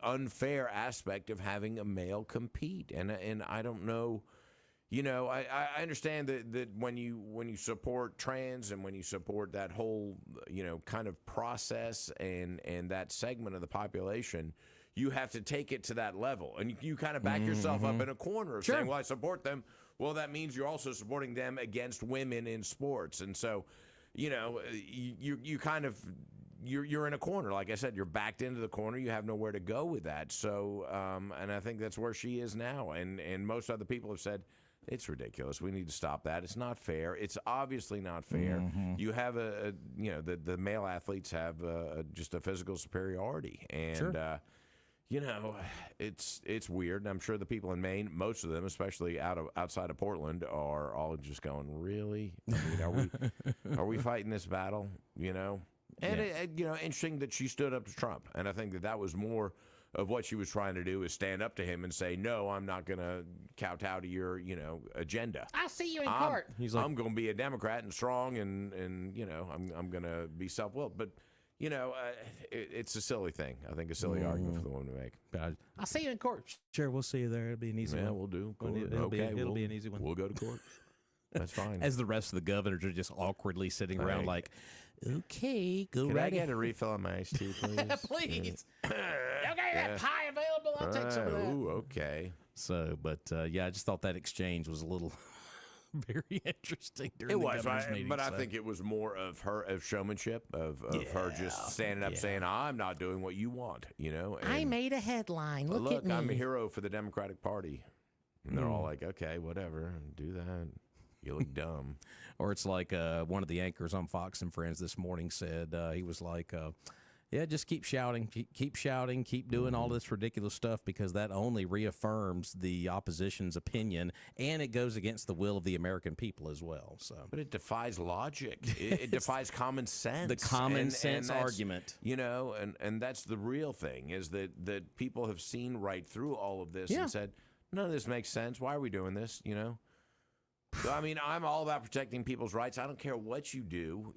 unfair aspect of having a male compete. And I don't know, you know, I understand that when you support trans and when you support that whole, you know, kind of process and that segment of the population, you have to take it to that level. And you kind of back yourself up in a corner of saying, well, I support them. Well, that means you're also supporting them against women in sports. And so, you know, you kind of you're in a corner. Like I said, you're backed into the corner. You have nowhere to go with that. So, and I think that's where she is now. And most other people have said, it's ridiculous. We need to stop that. It's not fair. It's obviously not fair. You have you know, the male athletes have just a physical superiority. And, you know, it's weird, and I'm sure the people in Maine, most of them, especially outside of Portland, are all just going, "Really? I mean, are we fighting this battle?" You know, and you know, interesting that she stood up to Trump, and I think that was more of what she was trying to do is stand up to him and say, "No, I'm not going to kowtow to your agenda. I'll see you in court." He's like, I'm going to be a Democrat and strong, and you know, I'm going to be self-willed, but." You know, it's a silly thing. I think a silly argument for the woman to make. I'll see you in court. Sure, we'll see you there. It'll be an easy one. Yeah, we'll do. It'll be an easy one. We'll go to court. That's fine. As the rest of the governors are just awkwardly sitting around like, okay, go Can right I get ahead. a refill on my iced tea, please? Please. Okay, that pie available? I'll take some of that. Ooh, okay. So, but yeah, I just thought that exchange was a little very interesting during It the was, governor's meeting. but I so. think it was more of showmanship, of her just standing up saying, I'm not doing what you want, you know. I And made a headline. Look at me. I'm a hero for the Democratic Party. And they're all like, okay, whatever, do that. You look dumb. Or it's like one of the anchors on Fox and Friends this morning said, he was like, Yeah, just keep shouting, keep shouting, keep doing all this ridiculous stuff because that only reaffirms the opposition's opinion, and it goes against the will of the American people as well. So, but it defies logic. It defies common sense. The common sense that's, argument, and that's the real thing is that people have seen right through all of this and said, none of this makes sense. Why are we doing this? I mean, I'm all about protecting people's rights. I don't care what you do.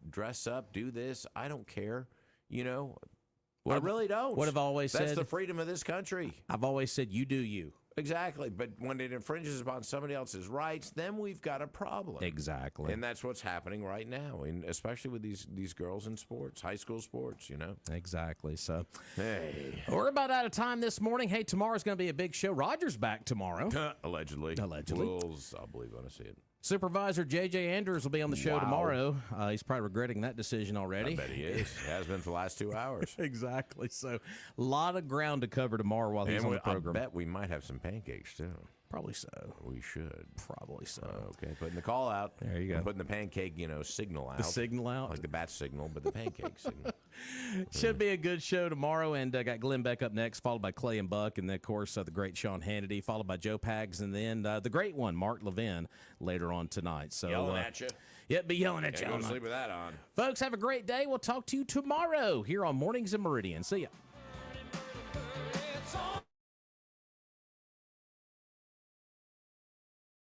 Dress up, do this. I don't care. I really don't. What I've always said. That's the freedom of this country. I've always said, you do you. Exactly. But when it infringes upon somebody else's rights, then we've got a problem. Exactly. And that's what's happening right now, and especially with these girls in sports, high school sports, Exactly. So, hey. We're about out of time this morning. Hey, tomorrow's going to be a big show. Roger's back tomorrow. Allegedly. I'll believe when I see it. Supervisor J.J. Andrews will be on the show tomorrow. He's probably regretting that decision already. I bet he is. Has been for the last 2 hours. Exactly. So, a lot of ground to cover tomorrow while he's on the program. I bet we might have some pancakes, too. Probably so. We should. Probably so. Okay, putting the call out. There you go. Putting the pancake, signal out. The signal out? Like the bat signal, but the pancake signal. Should be a good show tomorrow, and got Glenn Beck up next, followed by Clay and Buck, and then, of course, the great Sean Hannity, followed by Joe Pags, and then the great one, Mark Levin, later on tonight. So, yelling at you. Yep, be yelling at you. Go to sleep with that on. Folks, have a great day. We'll talk to you tomorrow here on Mornings in Meridian. See ya.